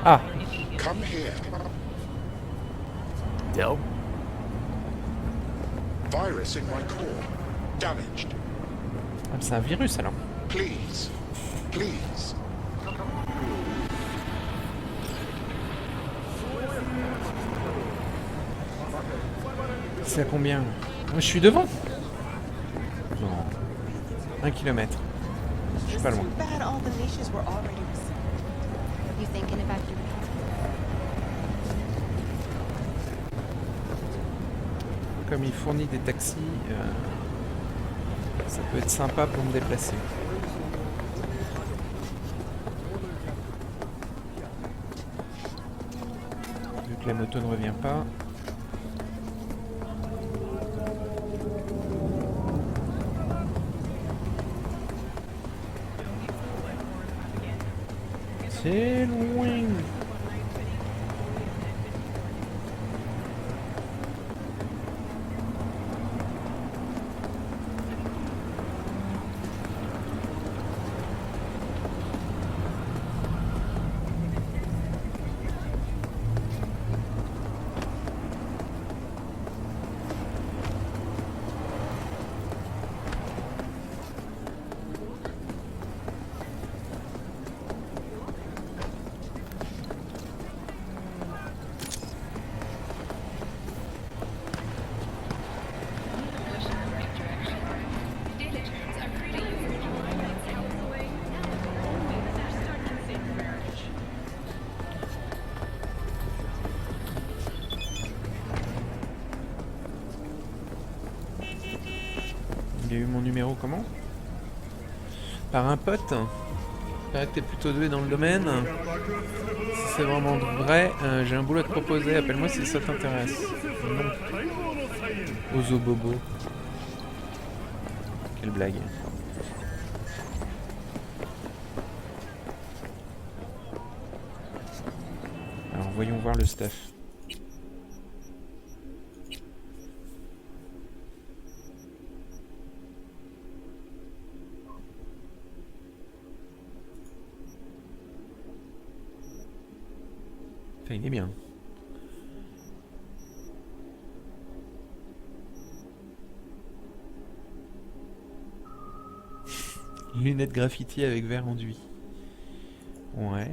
Ah. Come here. Del? Virus in my core. Damaged. Ah, c'est un virus alors. Please. Please. C'est à combien? Moi, je suis devant. Non. 1 kilomètre. Je suis pas loin. Comme il fournit des taxis, ça peut être sympa pour me déplacer. Vu que la moto ne revient pas. C'est loin. Il a eu mon numéro comment? Par un pote. Il paraît que t'es plutôt doué dans le domaine. Si c'est vraiment vrai, j'ai un boulot à te proposer. Appelle-moi si ça t'intéresse. Non. Ozo Bobo. Quelle blague. Alors voyons voir le stuff. Enfin, il est bien. Lunettes graffiti avec verre enduit. Ouais.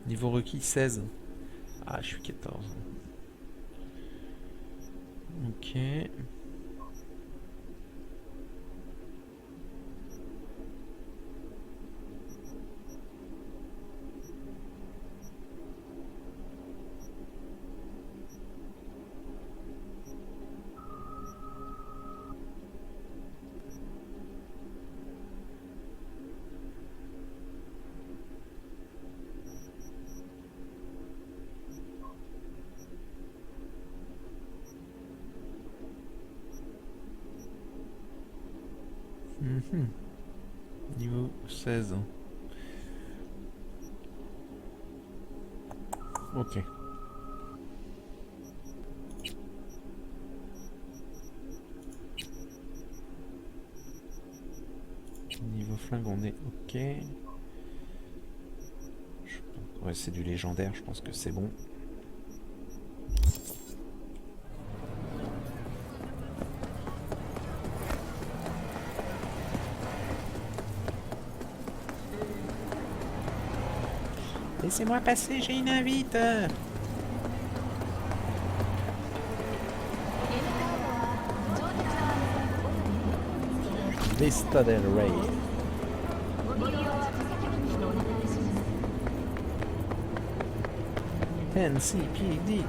Niveau requis 16. Ah, je suis 14. Ok. Niveau 16. Ok. Niveau flingue, on est ok. Ouais, c'est du légendaire, je pense que c'est bon. Laissez-moi passer, j'ai une invite. Vista del Rey. NCPD.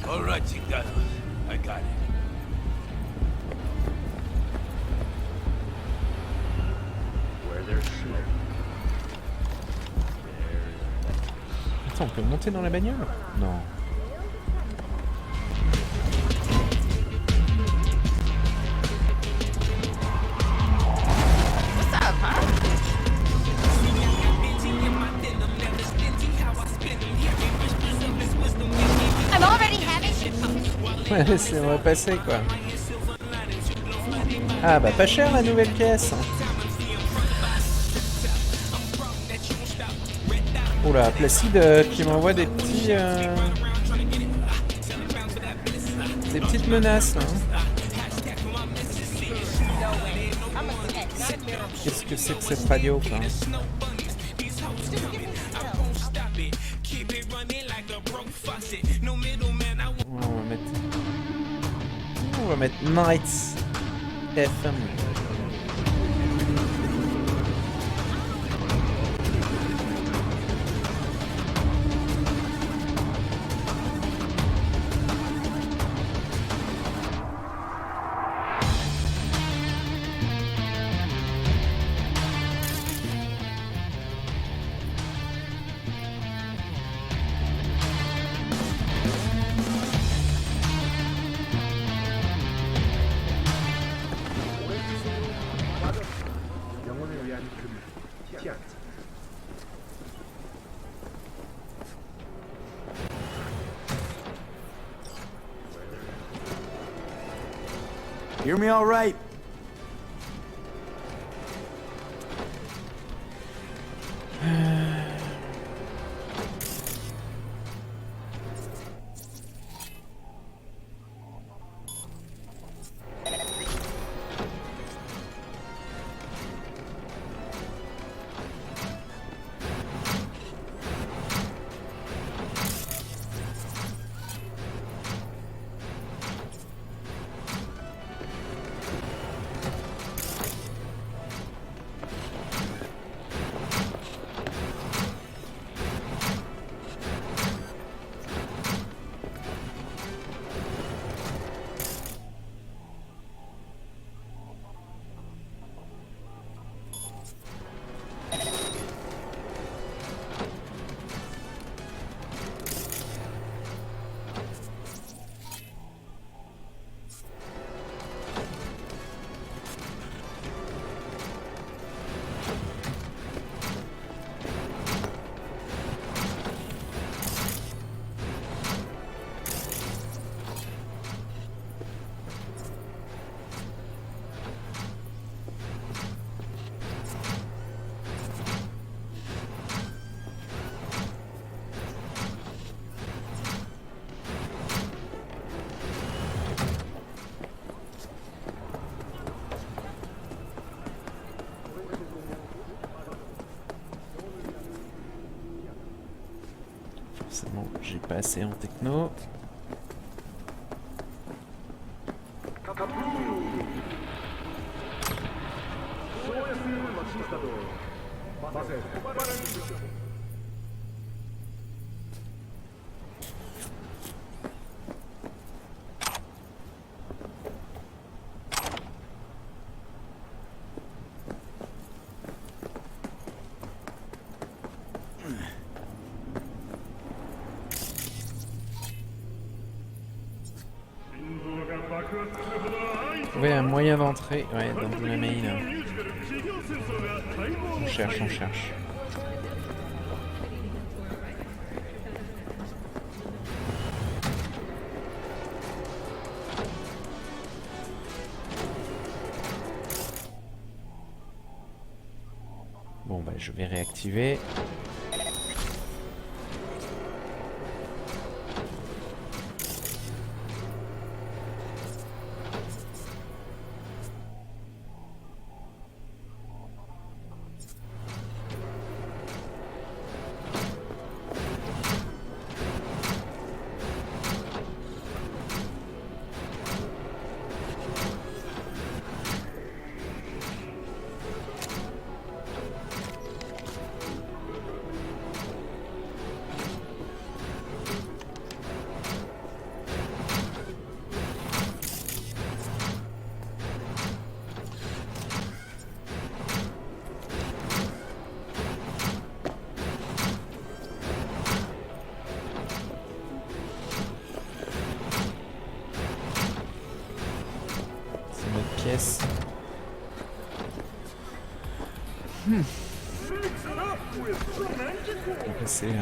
All right, chingados. I got it. Attends, on peut monter dans la bagnole? Non. What's up, huh? I'm already having... Ouais, laissez-moi passer, quoi. Ah bah pas cher la nouvelle pièce. Oula, Placide qui m'envoie des petits... des petites menaces. Hein. Qu'est-ce que c'est que cette radio, quoi? On va mettre Nights FM. Hear me all right? Forcément, j'ai pas assez en techno. Trouver un moyen d'entrer, ouais, dans la main. On cherche, on cherche. Bon, bah, je vais réactiver. Pièce. On va passer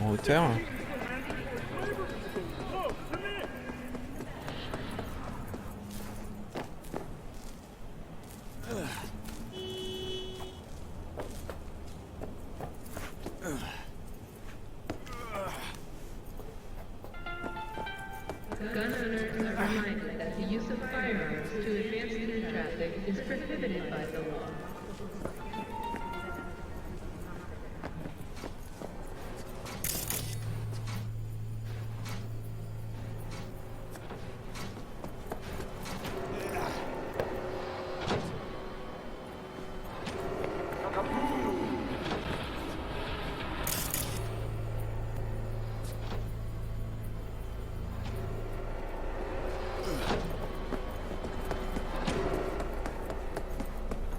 en hauteur.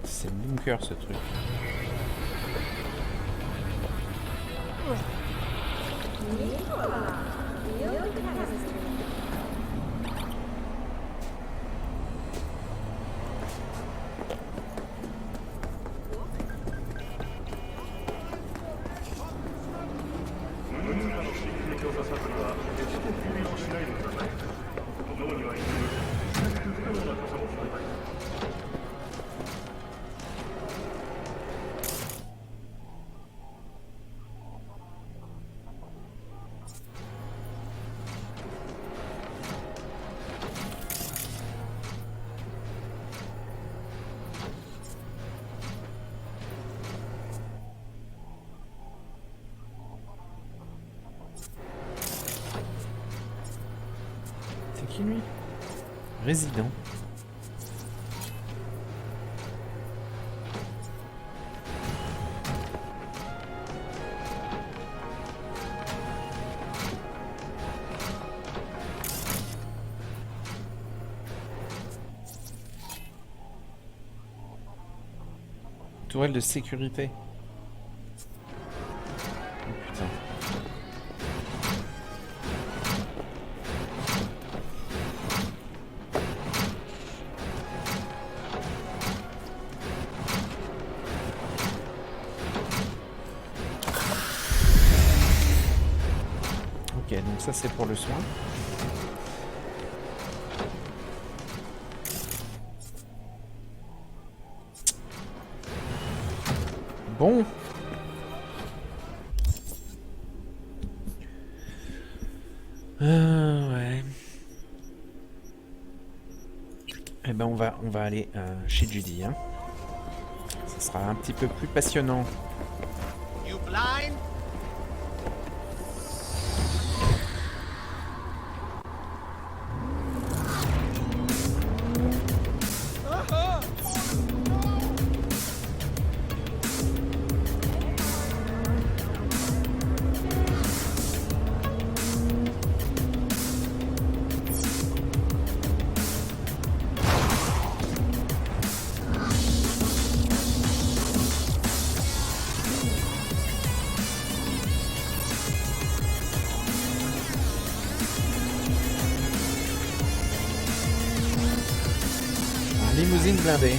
C'est le bunker ce truc. Qui lui? Résident. Tourelle de sécurité. Oh putain. Ok, donc ça c'est pour le soin. Bon. Ouais. Eh ben on va aller chez Judy. Hein. Ça sera un petit peu plus passionnant. You blind? blindé.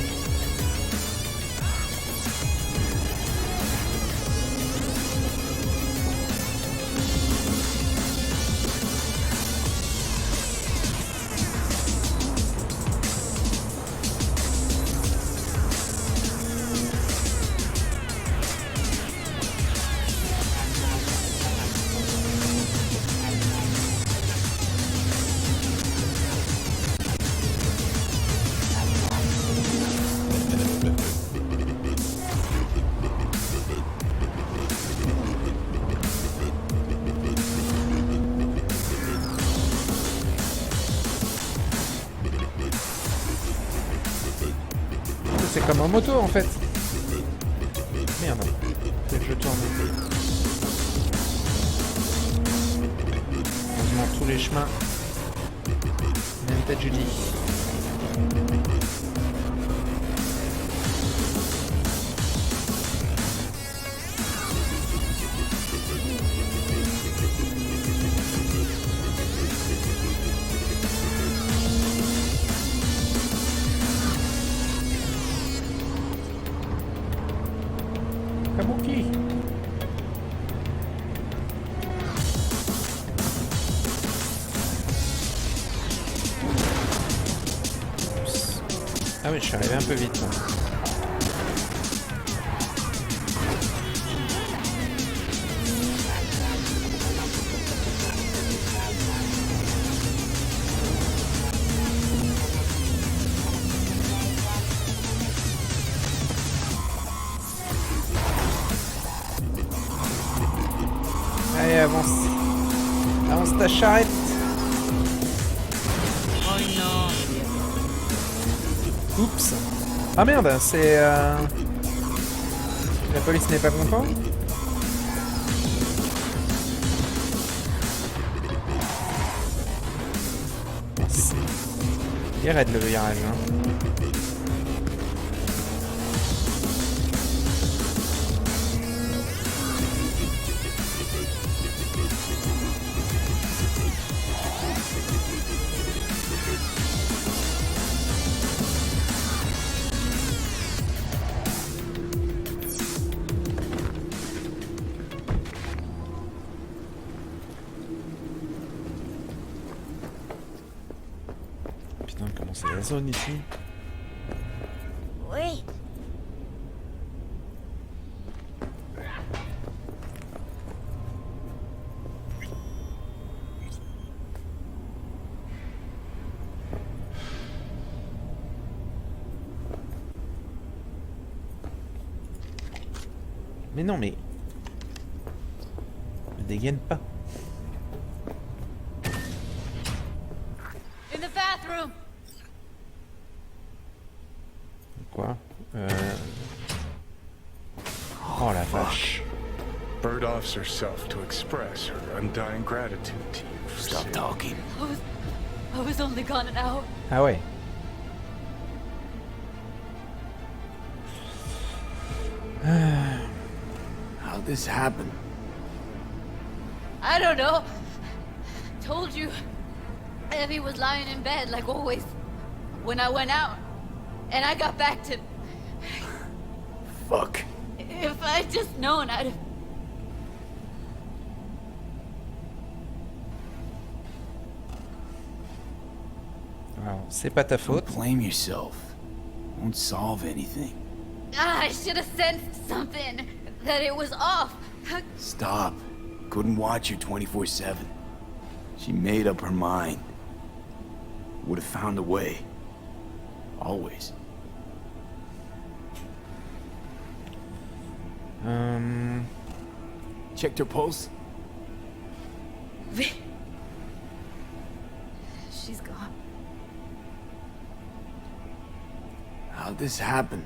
C'est comme en moto en fait. Merde. Faut que je tourne. Heureusement tous les chemins. Même tête Julie. Kabuki. Ah oui, je suis arrivé un peu vite. Là. Allez, avance. Avance ta charrette. Oh non. Oups. Ah merde, c'est... La police n'est pas contente. Il est raide le virage, hein. Putain, comment c'est la zone ici? Wait. Mais non, mais... Ne dégaine pas. In the bathroom. Quoi? Oh la vache. Bird offs herself to express her undying gratitude to you. Stop talking. I was only gone an hour. Ah ouais. How'd this happen? I don't know. Told you. Evie was lying in bed like always. When I went out. And I got back to... Fuck. If I'd just known, I'd have... Alors, c'est pas ta faute. Don't blame yourself. Won't solve anything. I should have sensed something. That it was off. Stop. Couldn't watch her 24/7. She made up her mind. Would have found a way. Always. Checked her pulse? She's gone. How'd this happen?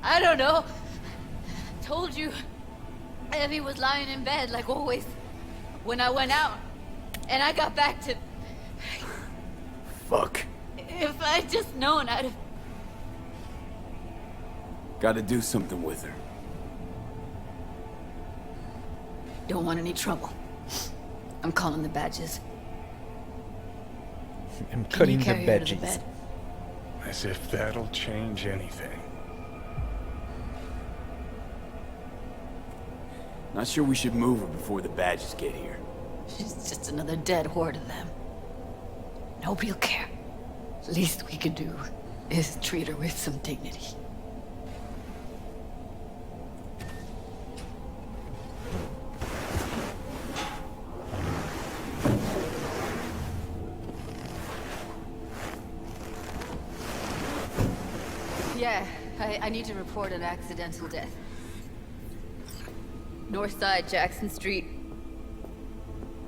I don't know. Told you. Evie was lying in bed like always. When I went out. And I got back to... Fuck. If I'd just known, I'd have... Gotta do something with her. Don't want any trouble. I'm calling the badges. I'm Can calling you the carry her to the badges. bed? As if that'll change anything. Not sure we should move her before the badges get here. She's just another dead horde of them. Nobody'll care. Least we can do is treat her with some dignity. Yeah, I need to report an accidental death. North side, Jackson Street.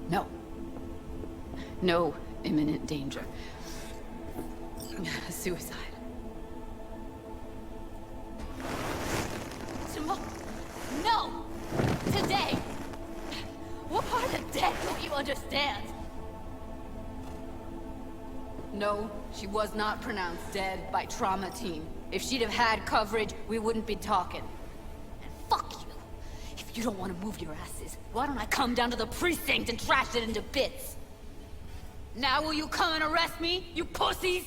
No. No imminent danger. Suicide. Tomorrow. No! Today! What part of death don't you understand? No, she was not pronounced dead by trauma team. If she'd have had coverage, we wouldn't be talking. And fuck you. If you don't want to move your asses, why don't I come down to the precinct and trash it into bits? Now will you come and arrest me, you pussies?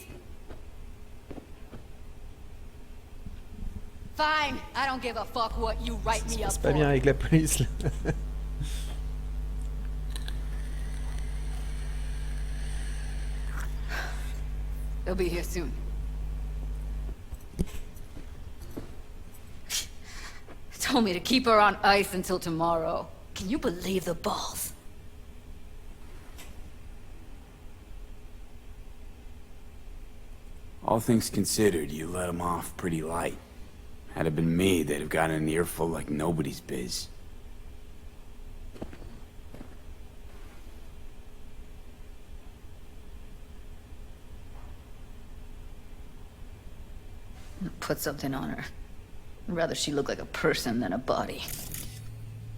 Fine, I don't give a fuck what you write me up C'est pas bien for. avec la police là. They'll be here soon. Told me to keep her on ice until tomorrow. Can you believe the balls? All things considered, you let them off pretty light. Had it been me, they'd have gotten an earful like nobody's biz. Put something on her. I'd rather she look like a person than a body.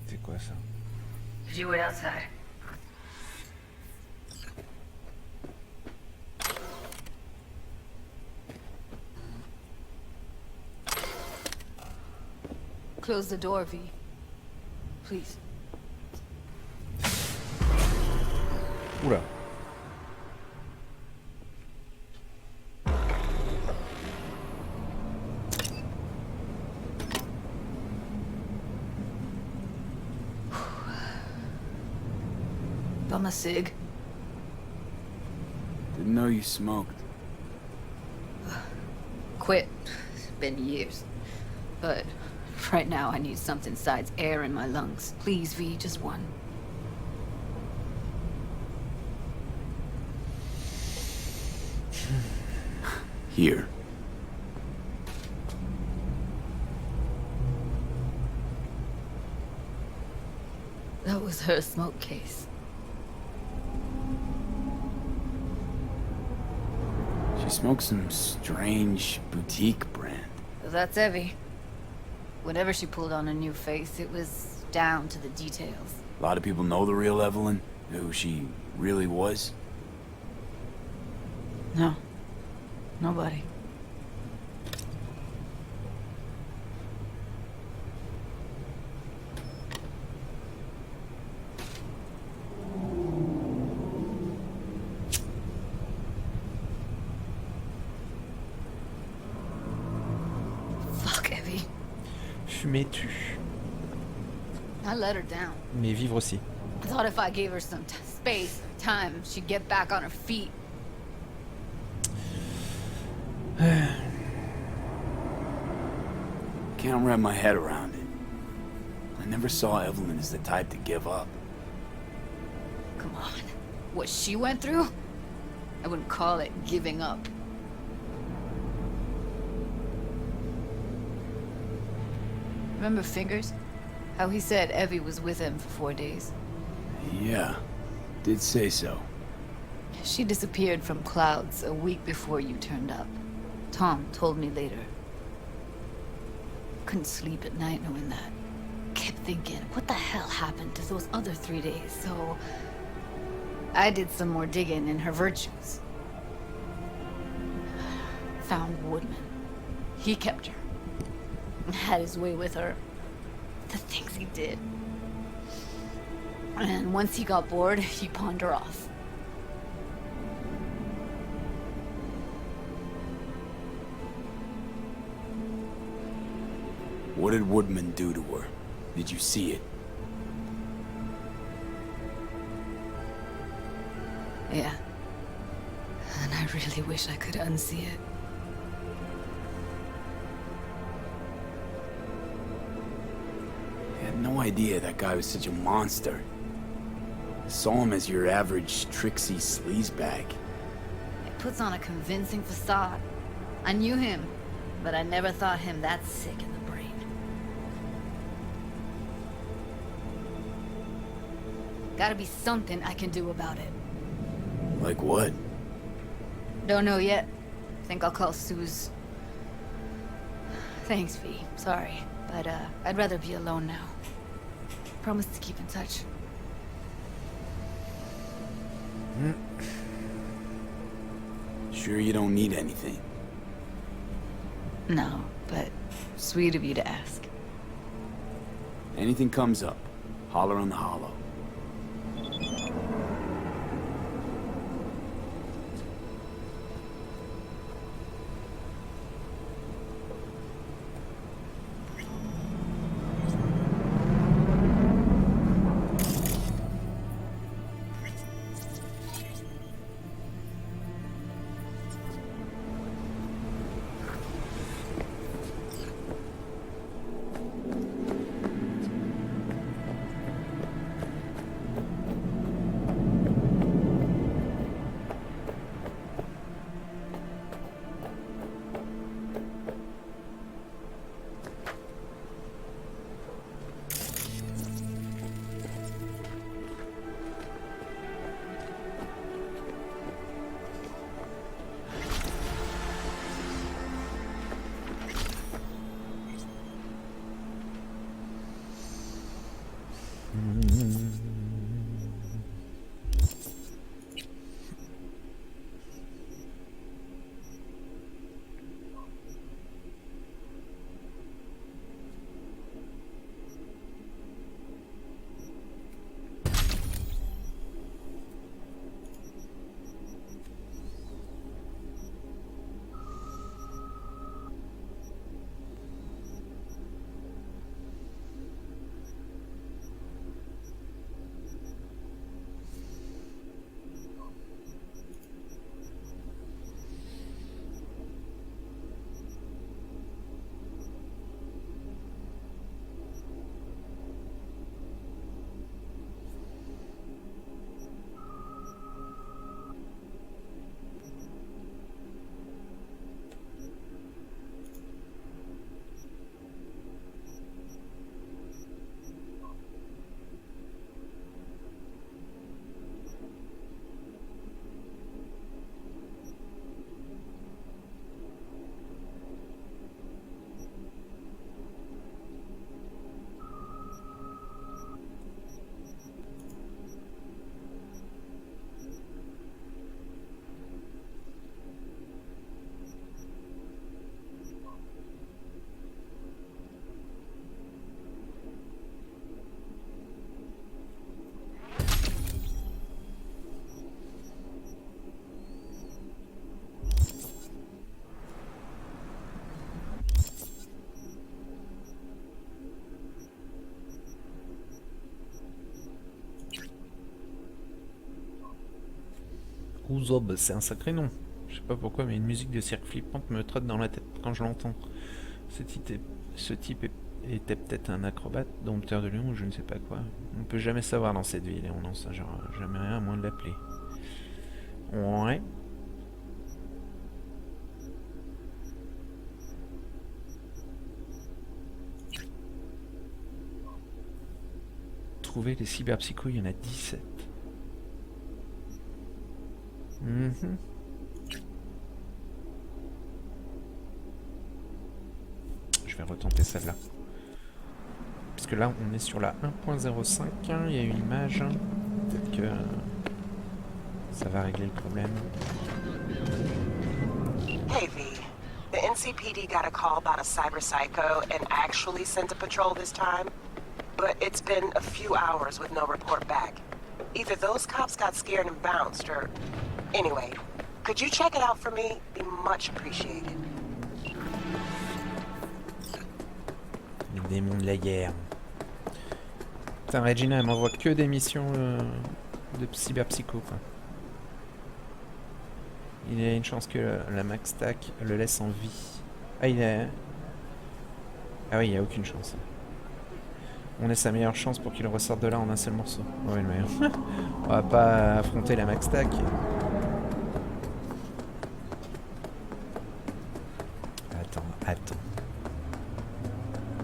C'est quoi ça? Could you wait outside? Close the door, V. Please. Oula. Bum a cig. Didn't know you smoked. Quit. It's been years. But right now I need something besides air in my lungs. Please, V, just one. Here. That was her smoke case. She smokes some strange boutique brand. That's Evie. Whenever she pulled on a new face, it was down to the details. A lot of people know the real Evelyn, who she really was. No. Nobody. Fuck, Evie. Fumer tue. I let her down. Mais vivre aussi. I thought if I gave her some space, time, she'd get back on her feet. Can't wrap my head around it. I never saw Evelyn as the type to give up. Come on. What she went through? I wouldn't call it giving up. Remember Fingers? How he said Evie was with him for 4 days. Yeah, did say so. She disappeared from clouds a week before you turned up. Tom told me later. Couldn't sleep at night knowing that. Kept thinking, what the hell happened to those other 3 days? So I did some more digging in her virtues. Found Woodman. He kept her. Had his way with her. The things he did. And once he got bored, he pawned her off. What did Woodman do to her? Did you see it? Yeah. And I really wish I could unsee it. I had no idea that guy was such a monster. I saw him as your average tricksy sleazebag. It puts on a convincing facade. I knew him, but I never thought him that sick in the brain. Gotta be something I can do about it. Like what? Don't know yet. Think I'll call Suze. Thanks, V. Sorry, but I'd rather be alone now. Promise to keep in touch. Sure you don't need anything? No, but sweet of you to ask. Anything comes up, holler on the hollow. Ouzob, c'est un sacré nom. Je sais pas pourquoi, mais une musique de cirque flippante me trotte dans la tête quand je l'entends. Ce type était peut-être un acrobate, dompteur de lion ou je ne sais pas quoi. On ne peut jamais savoir dans cette ville et on n'en sait jamais rien à moins de l'appeler. Ouais. Trouver les cyberpsychos, il y en a 17. Je vais retenter celle-là. Parce que là, on est sur la 1.05. Il y a une image. Peut-être que ça va régler le problème. Hey V, the NCPD got a call about a cyber psycho and actually sent a patrol this time. But it's been a few hours with no report back. Either those cops got scared and bounced, or... Anyway, could you check it out for me? Be much appreciated. Les démons de la guerre. Putain, Regina, elle m'envoie que des missions de cyberpsycho, quoi. Il y a une chance que la Max Stack le laisse en vie. Ah, il a... Ah oui, il n'y a aucune chance. On est sa meilleure chance pour qu'il ressorte de là en un seul morceau. Ouais, le meilleur. On va pas affronter la Max Stack. Attends.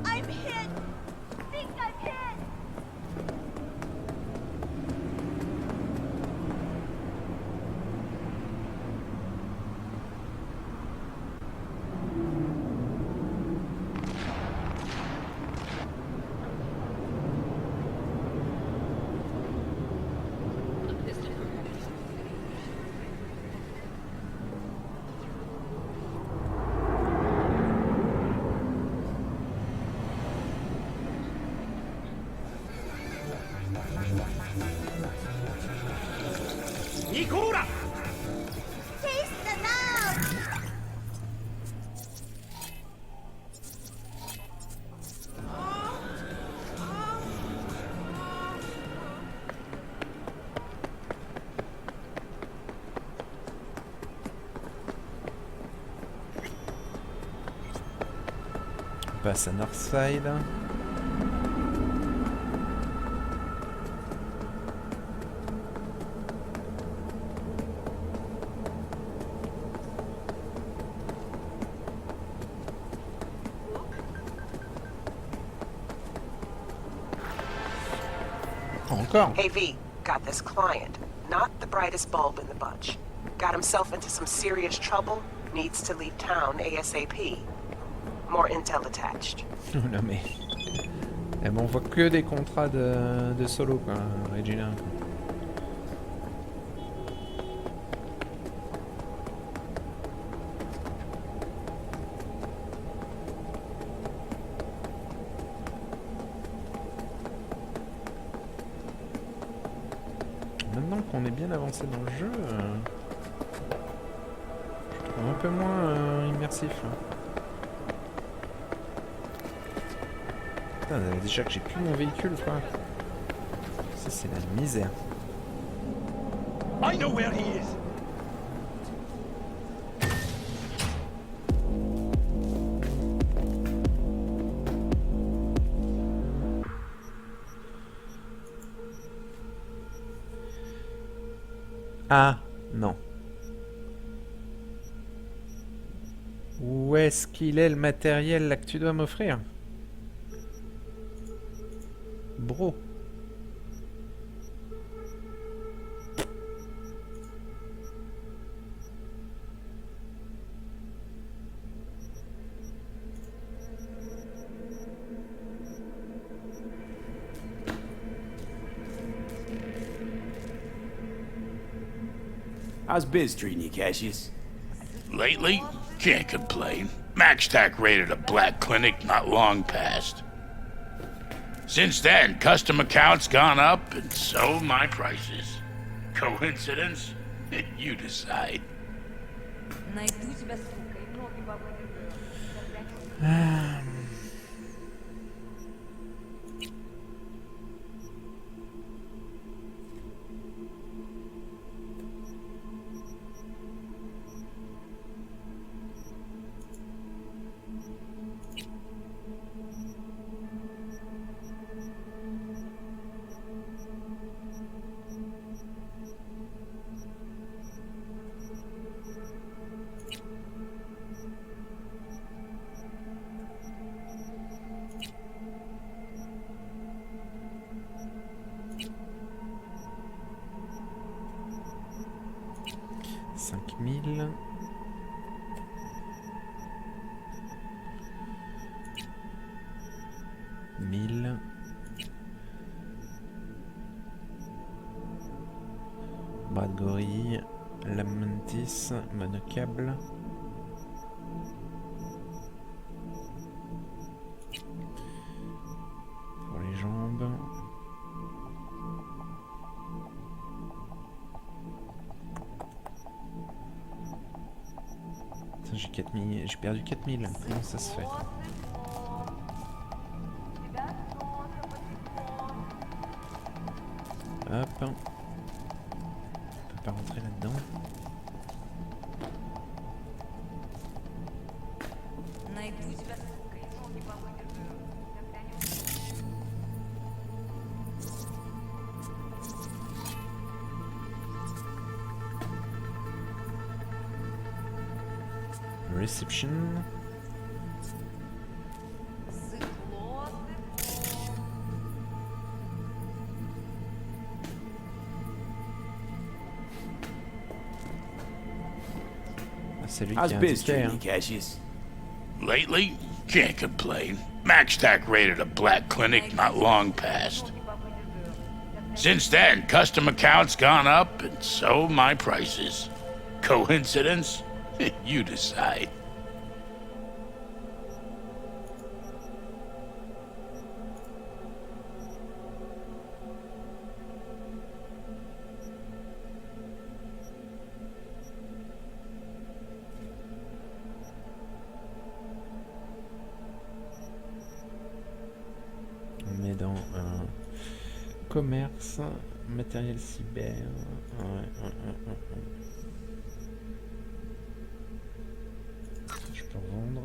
I'm hit. Think I'm hit. Taste the love. On passe à Northside. Encore. Hey V, got this client. Not the brightest bulb in the bunch. Got himself into some serious trouble. Needs to leave town ASAP. More intel attached. Non mais... Elle m'envoie que des contrats de solo, quoi, Regina. Maintenant qu'on est bien avancé dans le jeu, je trouve un peu moins immersif, là. Putain, déjà que j'ai plus mon véhicule, quoi. Ça, c'est la misère. I know where he is. Ah, non. Où est-ce qu'il est le matériel là que tu dois m'offrir? Bro. How's biz treating you, Cassius? Lately, can't complain. MaxTac raided a black clinic not long past. Since then, custom accounts gone up, and so my prices. Coincidence? You decide. Bras de gorille, la mantis, monocable. Pour les jambes. J'ai 4000, j'ai perdu 4000, comment ça se fait? Hop. On peut pas rentrer là-dedans. Reception. C'est lui qui a indiqué, hein. Cassius? Lately, can't complain. MaxTac raided a black clinic not long past. Since then, custom accounts gone up, and so my prices. Coincidence? You decide. On est dans un commerce, matériel cyber. Je peux revendre.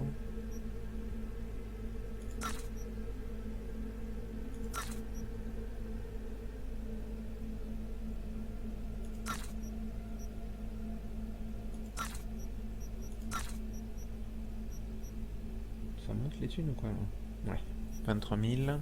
Ça monte les thunes ou quoi? Ouais, 23 000.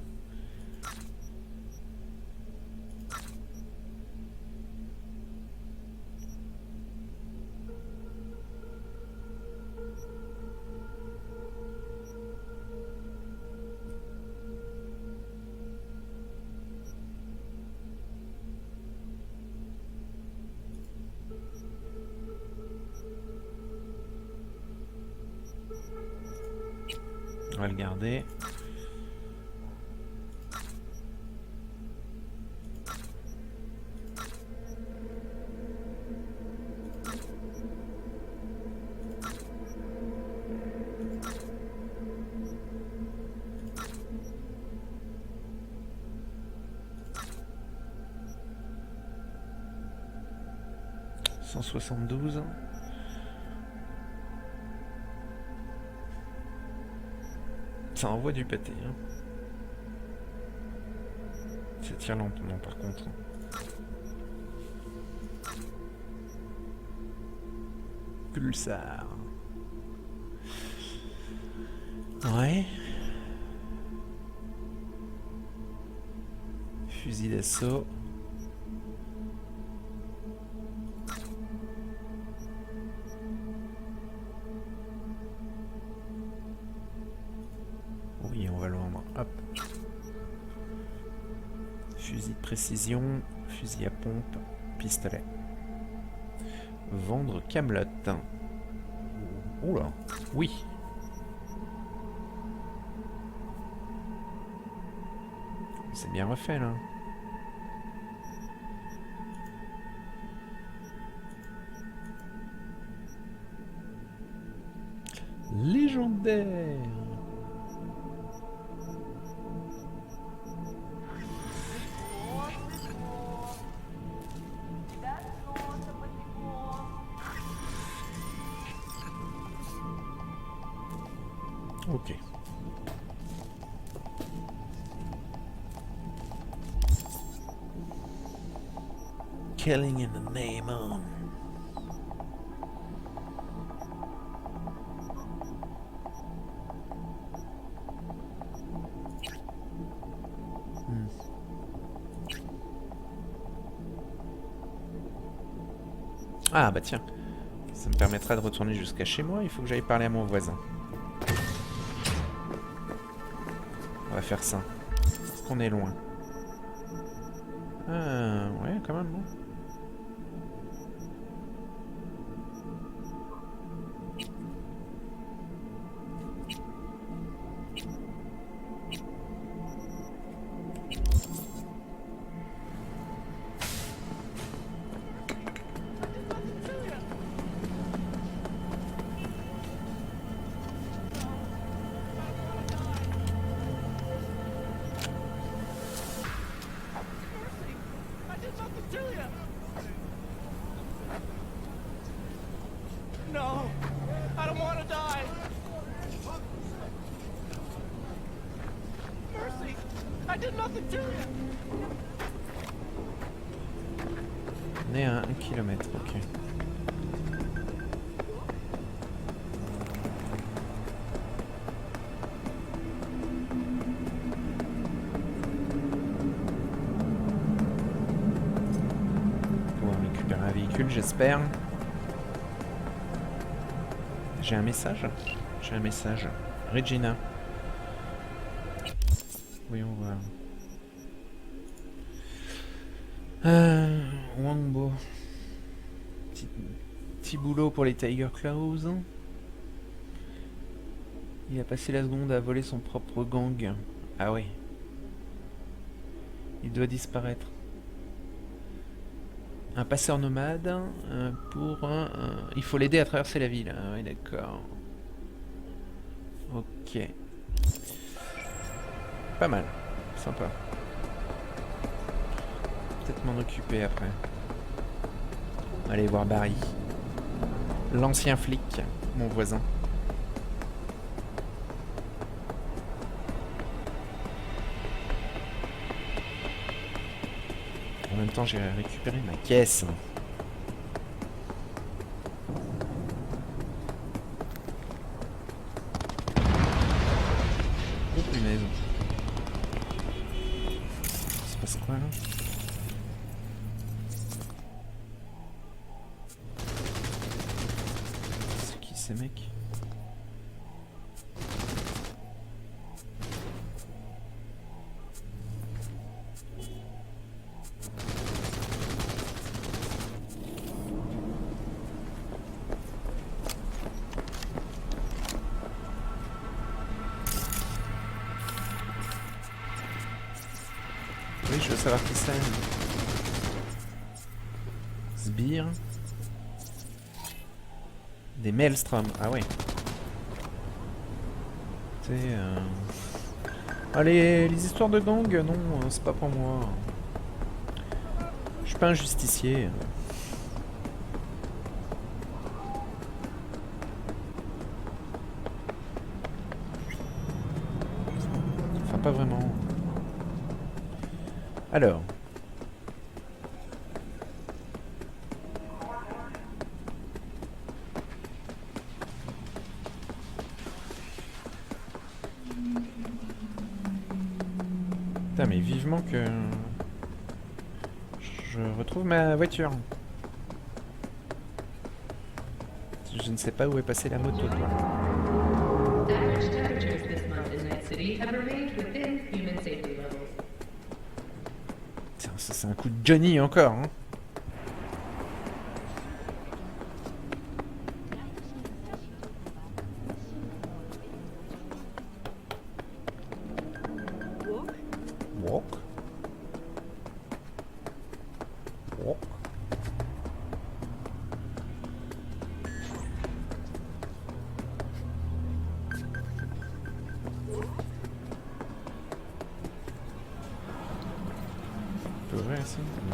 On va le garder. « 172 ». Ça envoie du pâté, hein. Ça tire lentement par contre. Pulsar. Ouais. Fusil d'assaut. Oui, on va le vendre. Hop. Fusil de précision, fusil à pompe, pistolet. Vendre Camelot. Oula, oui. C'est bien refait là. Légendaire. Ok. Killing in the name of... Ah bah tiens, ça me permettra de retourner jusqu'à chez moi, il faut que j'aille parler à mon voisin. On va faire ça. Est-ce qu'on est loin? Ouais, quand même, non? I did nothing to you. On est à 1 km, ok. Pouvoir récupérer un véhicule, j'espère. J'ai un message. J'ai un message. Regina. Voyons voir. Wangbo. Petit boulot pour les Tiger Claws. Il a passé la seconde à voler son propre gang. Ah ouais. Il doit disparaître. Un passeur nomade il faut l'aider à traverser la ville. Ah oui, d'accord. Ok. Pas mal. Sympa. Peut-être m'en occuper après. Allez voir Barry. L'ancien flic, mon voisin. En même temps, j'ai récupéré ma caisse. Oh punaise. Il se passe quoi là? C'est qui ces mecs? Oui, je veux savoir qui c'est. Sbire. Des Maelstrom. Ah ouais. Allez, les histoires de gang, non, c'est pas pour moi. Je suis pas un justicier. Enfin, pas vraiment. Alors. Putain, mais vivement que je retrouve ma voiture. Je ne sais pas où est passée la moto, toi. Tiens, ça c'est un coup de Johnny encore, hein.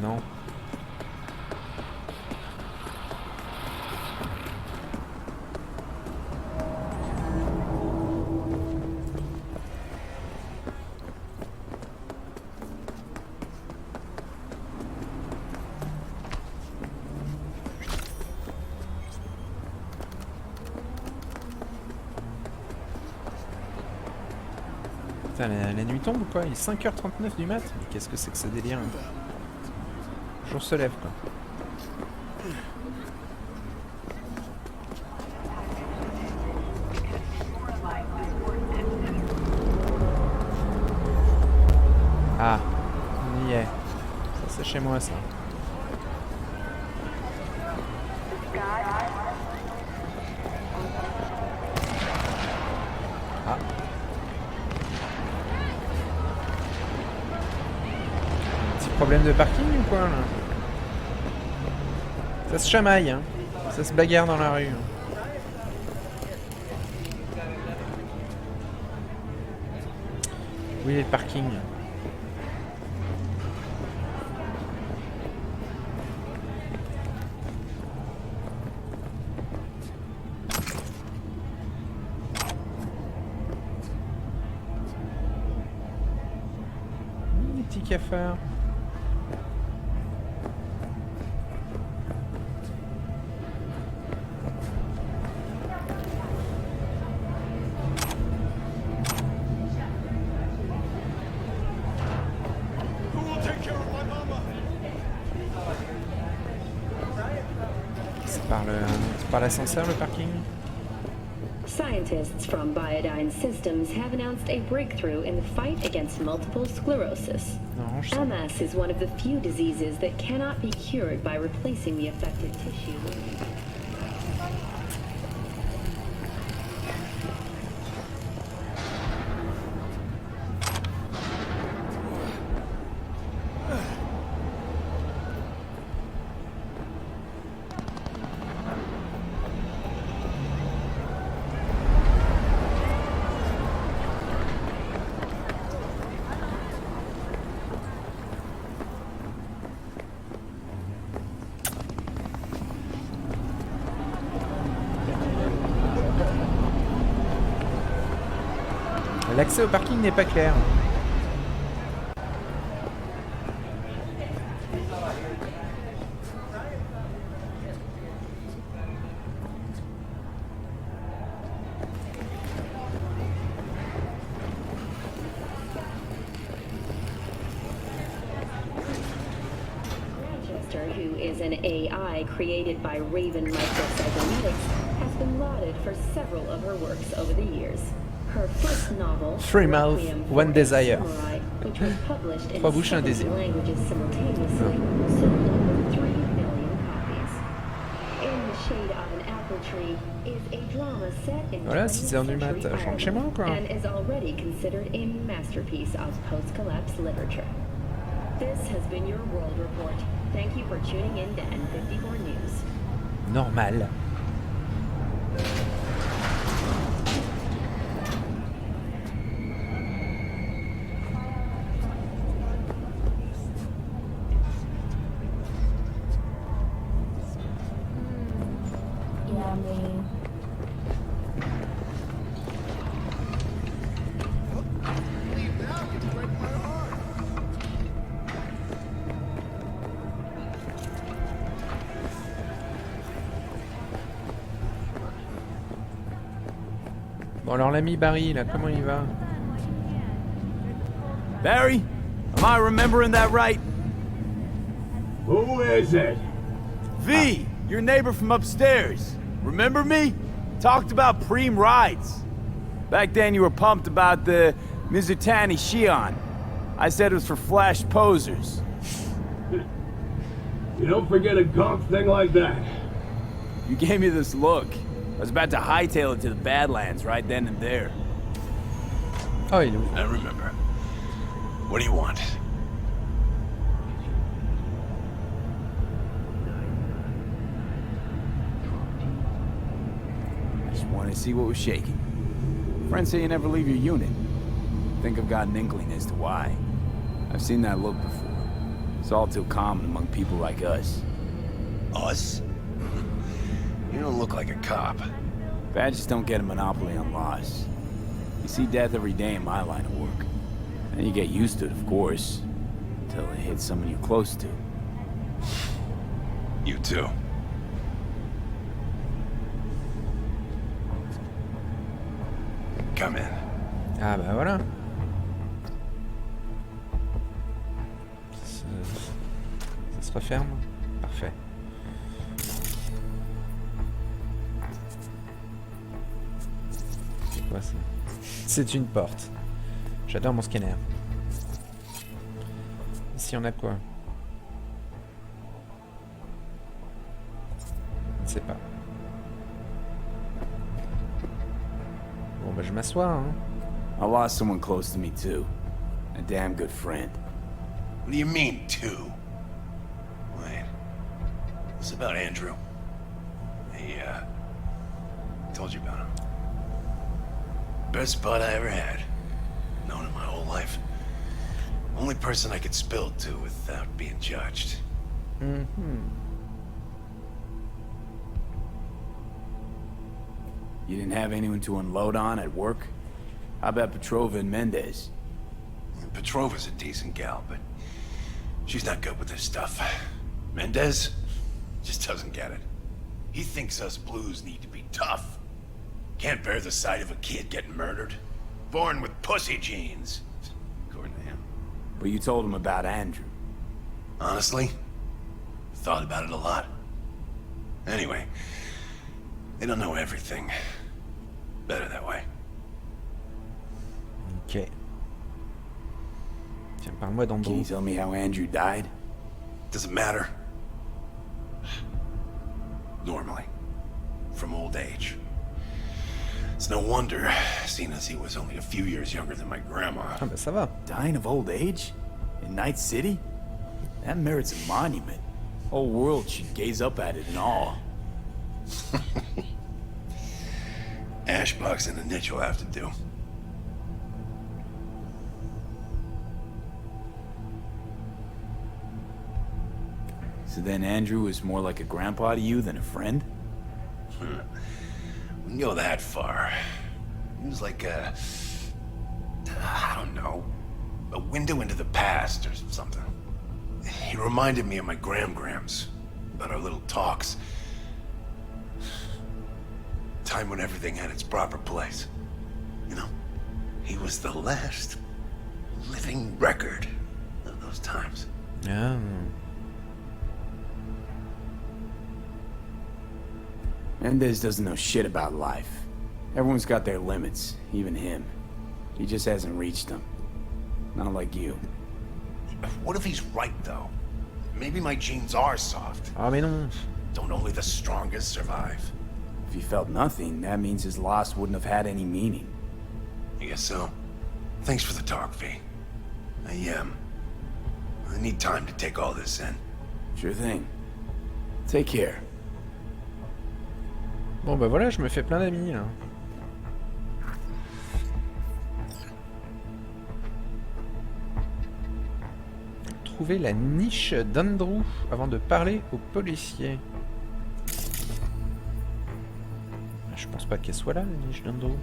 Non. Putain, la nuit tombe ou quoi? Il est 5h39 du mat? Mais qu'est-ce que c'est que ce délire? Le jour se lève, quoi. Ah, on y est. Ça c'est chez moi, ça. Ah. Petit problème de parking ou quoi, là? Ça se chamaille, hein. Ça se bagarre dans la rue. Où est le parking? petit cafard. C'est par l'ascenseur le parking? Scientists from Biodyne Systems have announced a breakthrough in the fight against multiple sclerosis. MS is one of the few diseases that cannot be cured by replacing the affected tissue. L'accès au parking n'est pas clair. Who is an AI created by Raven Microcybernetics, has been lauded for several of her works over the years. Her first novel, Three Mouths, One Desire. which was published in Trois bouches, un 7 désir. languages simultaneously, sold over 3 million copies. In the Shade of an Apple Tree is a drama set in Voilà, 20th 6 heures du mat, century je rentre chez moi ou quoi? and is already considered a masterpiece of post-collapse literature. This has been your World Report. Thank you for tuning in to N54 News. Normal. Bon alors l'ami Barry là, comment il va? Barry, am I remembering that right? Who is it? V, your neighbor from upstairs. Remember me? Talked about preem rides. Back then you were pumped about the Mizutani Shion. I said it was for flash posers. You don't forget a gaunt thing like that. You gave me this look. I was about to hightail it to the Badlands right then and there. Oh, il est où? I remember. What do you want? I just wanted to see what was shaking. Friends say you never leave your unit. Think I've got an inkling as to why. I've seen that look before. It's all too common among people like us. Us? You don't look like a cop. Badges don't get a monopoly on loss. You see death every day in my line of work. And you get used to it, of course, until it hits someone you're close to. You too. Come in. Ah bah voilà. Ça se referme. Parfait. C'est quoi ça? C'est une porte. J'adore mon scanner. Ici on a quoi? Je ne sais pas. Bon bah je m'assois hein. I lost someone close to me too. A damn good friend. What do you mean, two? Wait. What's about Andrew? He, told you about him. Best bud I ever had. Known him my whole life. Only person I could spill to without being judged. Mm-hmm. You didn't have anyone to unload on at work? How about Petrova and Mendez? Petrova's a decent gal, but she's not good with this stuff. Mendez just doesn't get it. He thinks us blues need to be tough. Can't bear the sight of a kid getting murdered. Born with pussy genes, according to him. But you told him about Andrew. Honestly, thought about it a lot. Anyway, they don't know everything. Better that way. Ok. Tiens, parle-moi d'Andrew. Can you tell me how Andrew died? Doesn't matter. Normally. From old age. It's no wonder, seeing as he was only a few years younger than my grandma. Ah bah ça va. Dying of old age? In Night City? That merits a monument. Whole world should gaze up at it in awe. Ashbox and a niche will have to do. So then Andrew was more like a grandpa to you than a friend? Wouldn't go that far. He was like a... I don't know. A window into the past or something. He reminded me of my grams about our little talks. Time when everything had its proper place. You know? He was the last living record of those times. Ah. Mendez doesn't know shit about life. Everyone's got their limits, even him. He just hasn't reached them. Not like you. What if he's right, though? Maybe my genes are soft. Ah mais non. Don't only the strongest survive? If he felt nothing, that means his loss wouldn't have had any meaning. I guess so. Thanks for the talk, V. I need time to take all this in. Sure thing. Take care. Bon bah voilà, je me fais plein d'amis là. Trouver la niche d'Andrew avant de parler aux policiers. Je pense pas qu'elle soit là, la niche d'Andrew.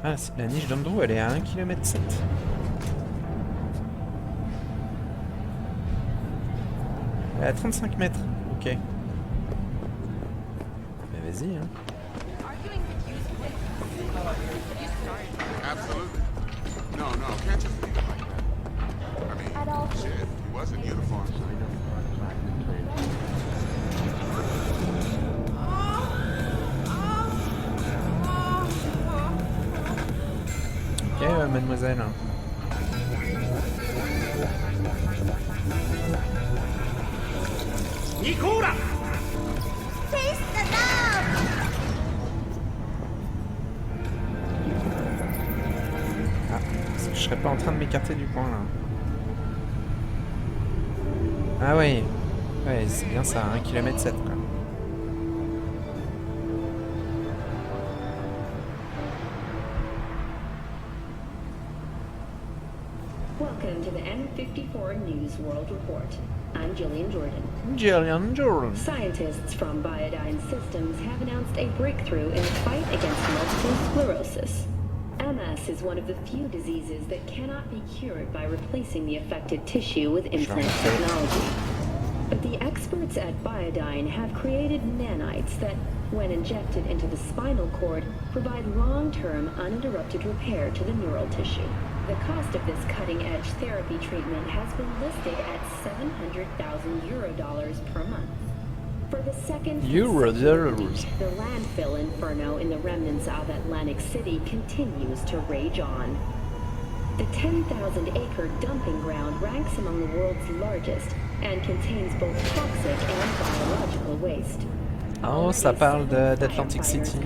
Ah, la niche d'Andrew, elle est à 1,7 km. Elle est à 35 mètres. Ok. Mais vas-y, hein. Absolutely. No, can't just leave it like that. I mean, shit, he was in uniform. Ok, mademoiselle. Nikura! Taste the love! Ah, je serais pas en train de m'écarter du coin là. Ah ouais, ouais, c'est bien ça, 1,7 km quoi. Welcome to the N54 News World Report. I'm Jillian Jordan. Scientists from Biodyne Systems have announced a breakthrough in the fight against multiple sclerosis. MS is one of the few diseases that cannot be cured by replacing the affected tissue with implant technology. But the experts at Biodyne have created nanites that, when injected into the spinal cord, provide long-term uninterrupted repair to the neural tissue. The cost of this cutting-edge therapy treatment has been listed at $700,000 per month. For the second consecutive week, the landfill inferno in the remnants of Atlantic City continues to rage on. The 10,000-acre dumping ground ranks among the world's largest and contains both toxic and biological waste. Oh, ça parle d'Atlantic City.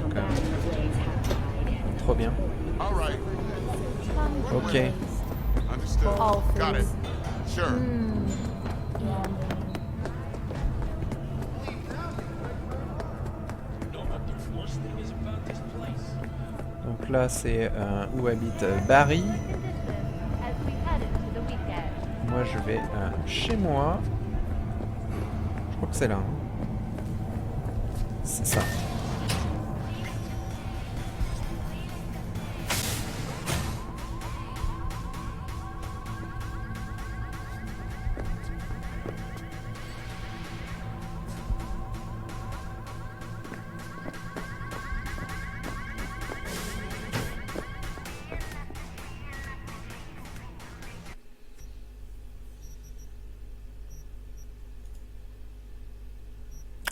Trop bien. Ok. Understood. Got it. Sure. Donc là, c'est où habite Barry. Moi, je vais chez moi. Je crois que c'est là. Hein. C'est ça.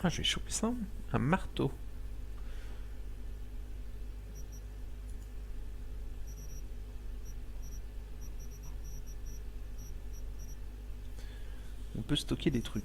Ah, je vais choper ça. Un marteau. On peut stocker des trucs.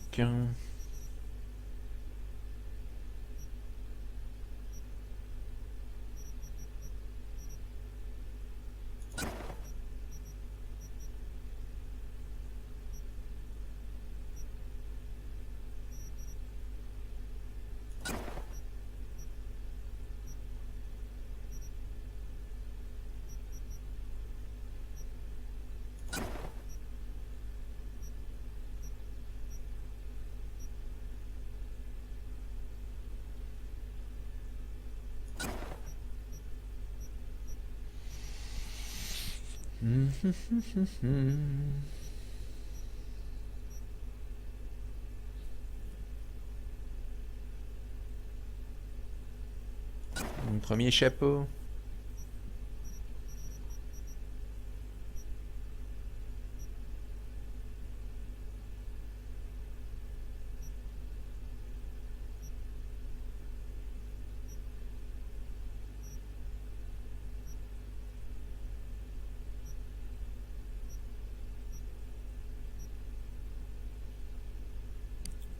Mon premier chapeau.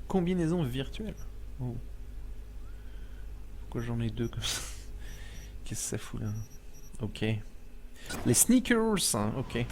Combinaison virtuelle. Oh. Pourquoi j'en ai deux comme ça? Qu'est-ce que ça fout là? Ok. Les sneakers, hein, ok.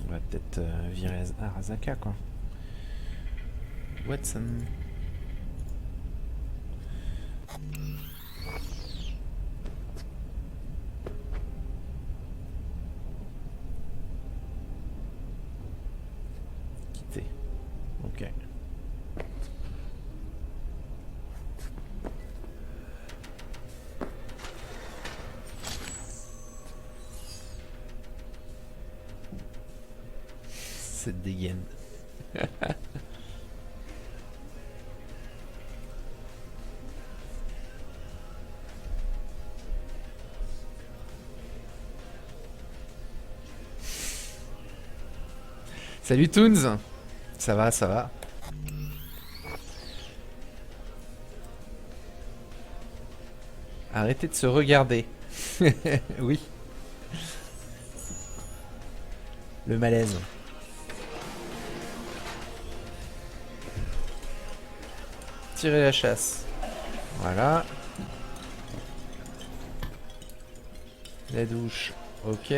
On va peut-être virer Arasaka, quoi. Watson. Quitter. Ok. Cette dégaine. Salut Toons. Ça va, ça va. Arrêtez de se regarder. Oui. Le malaise. Tirer la chasse. Voilà. La douche. Ok.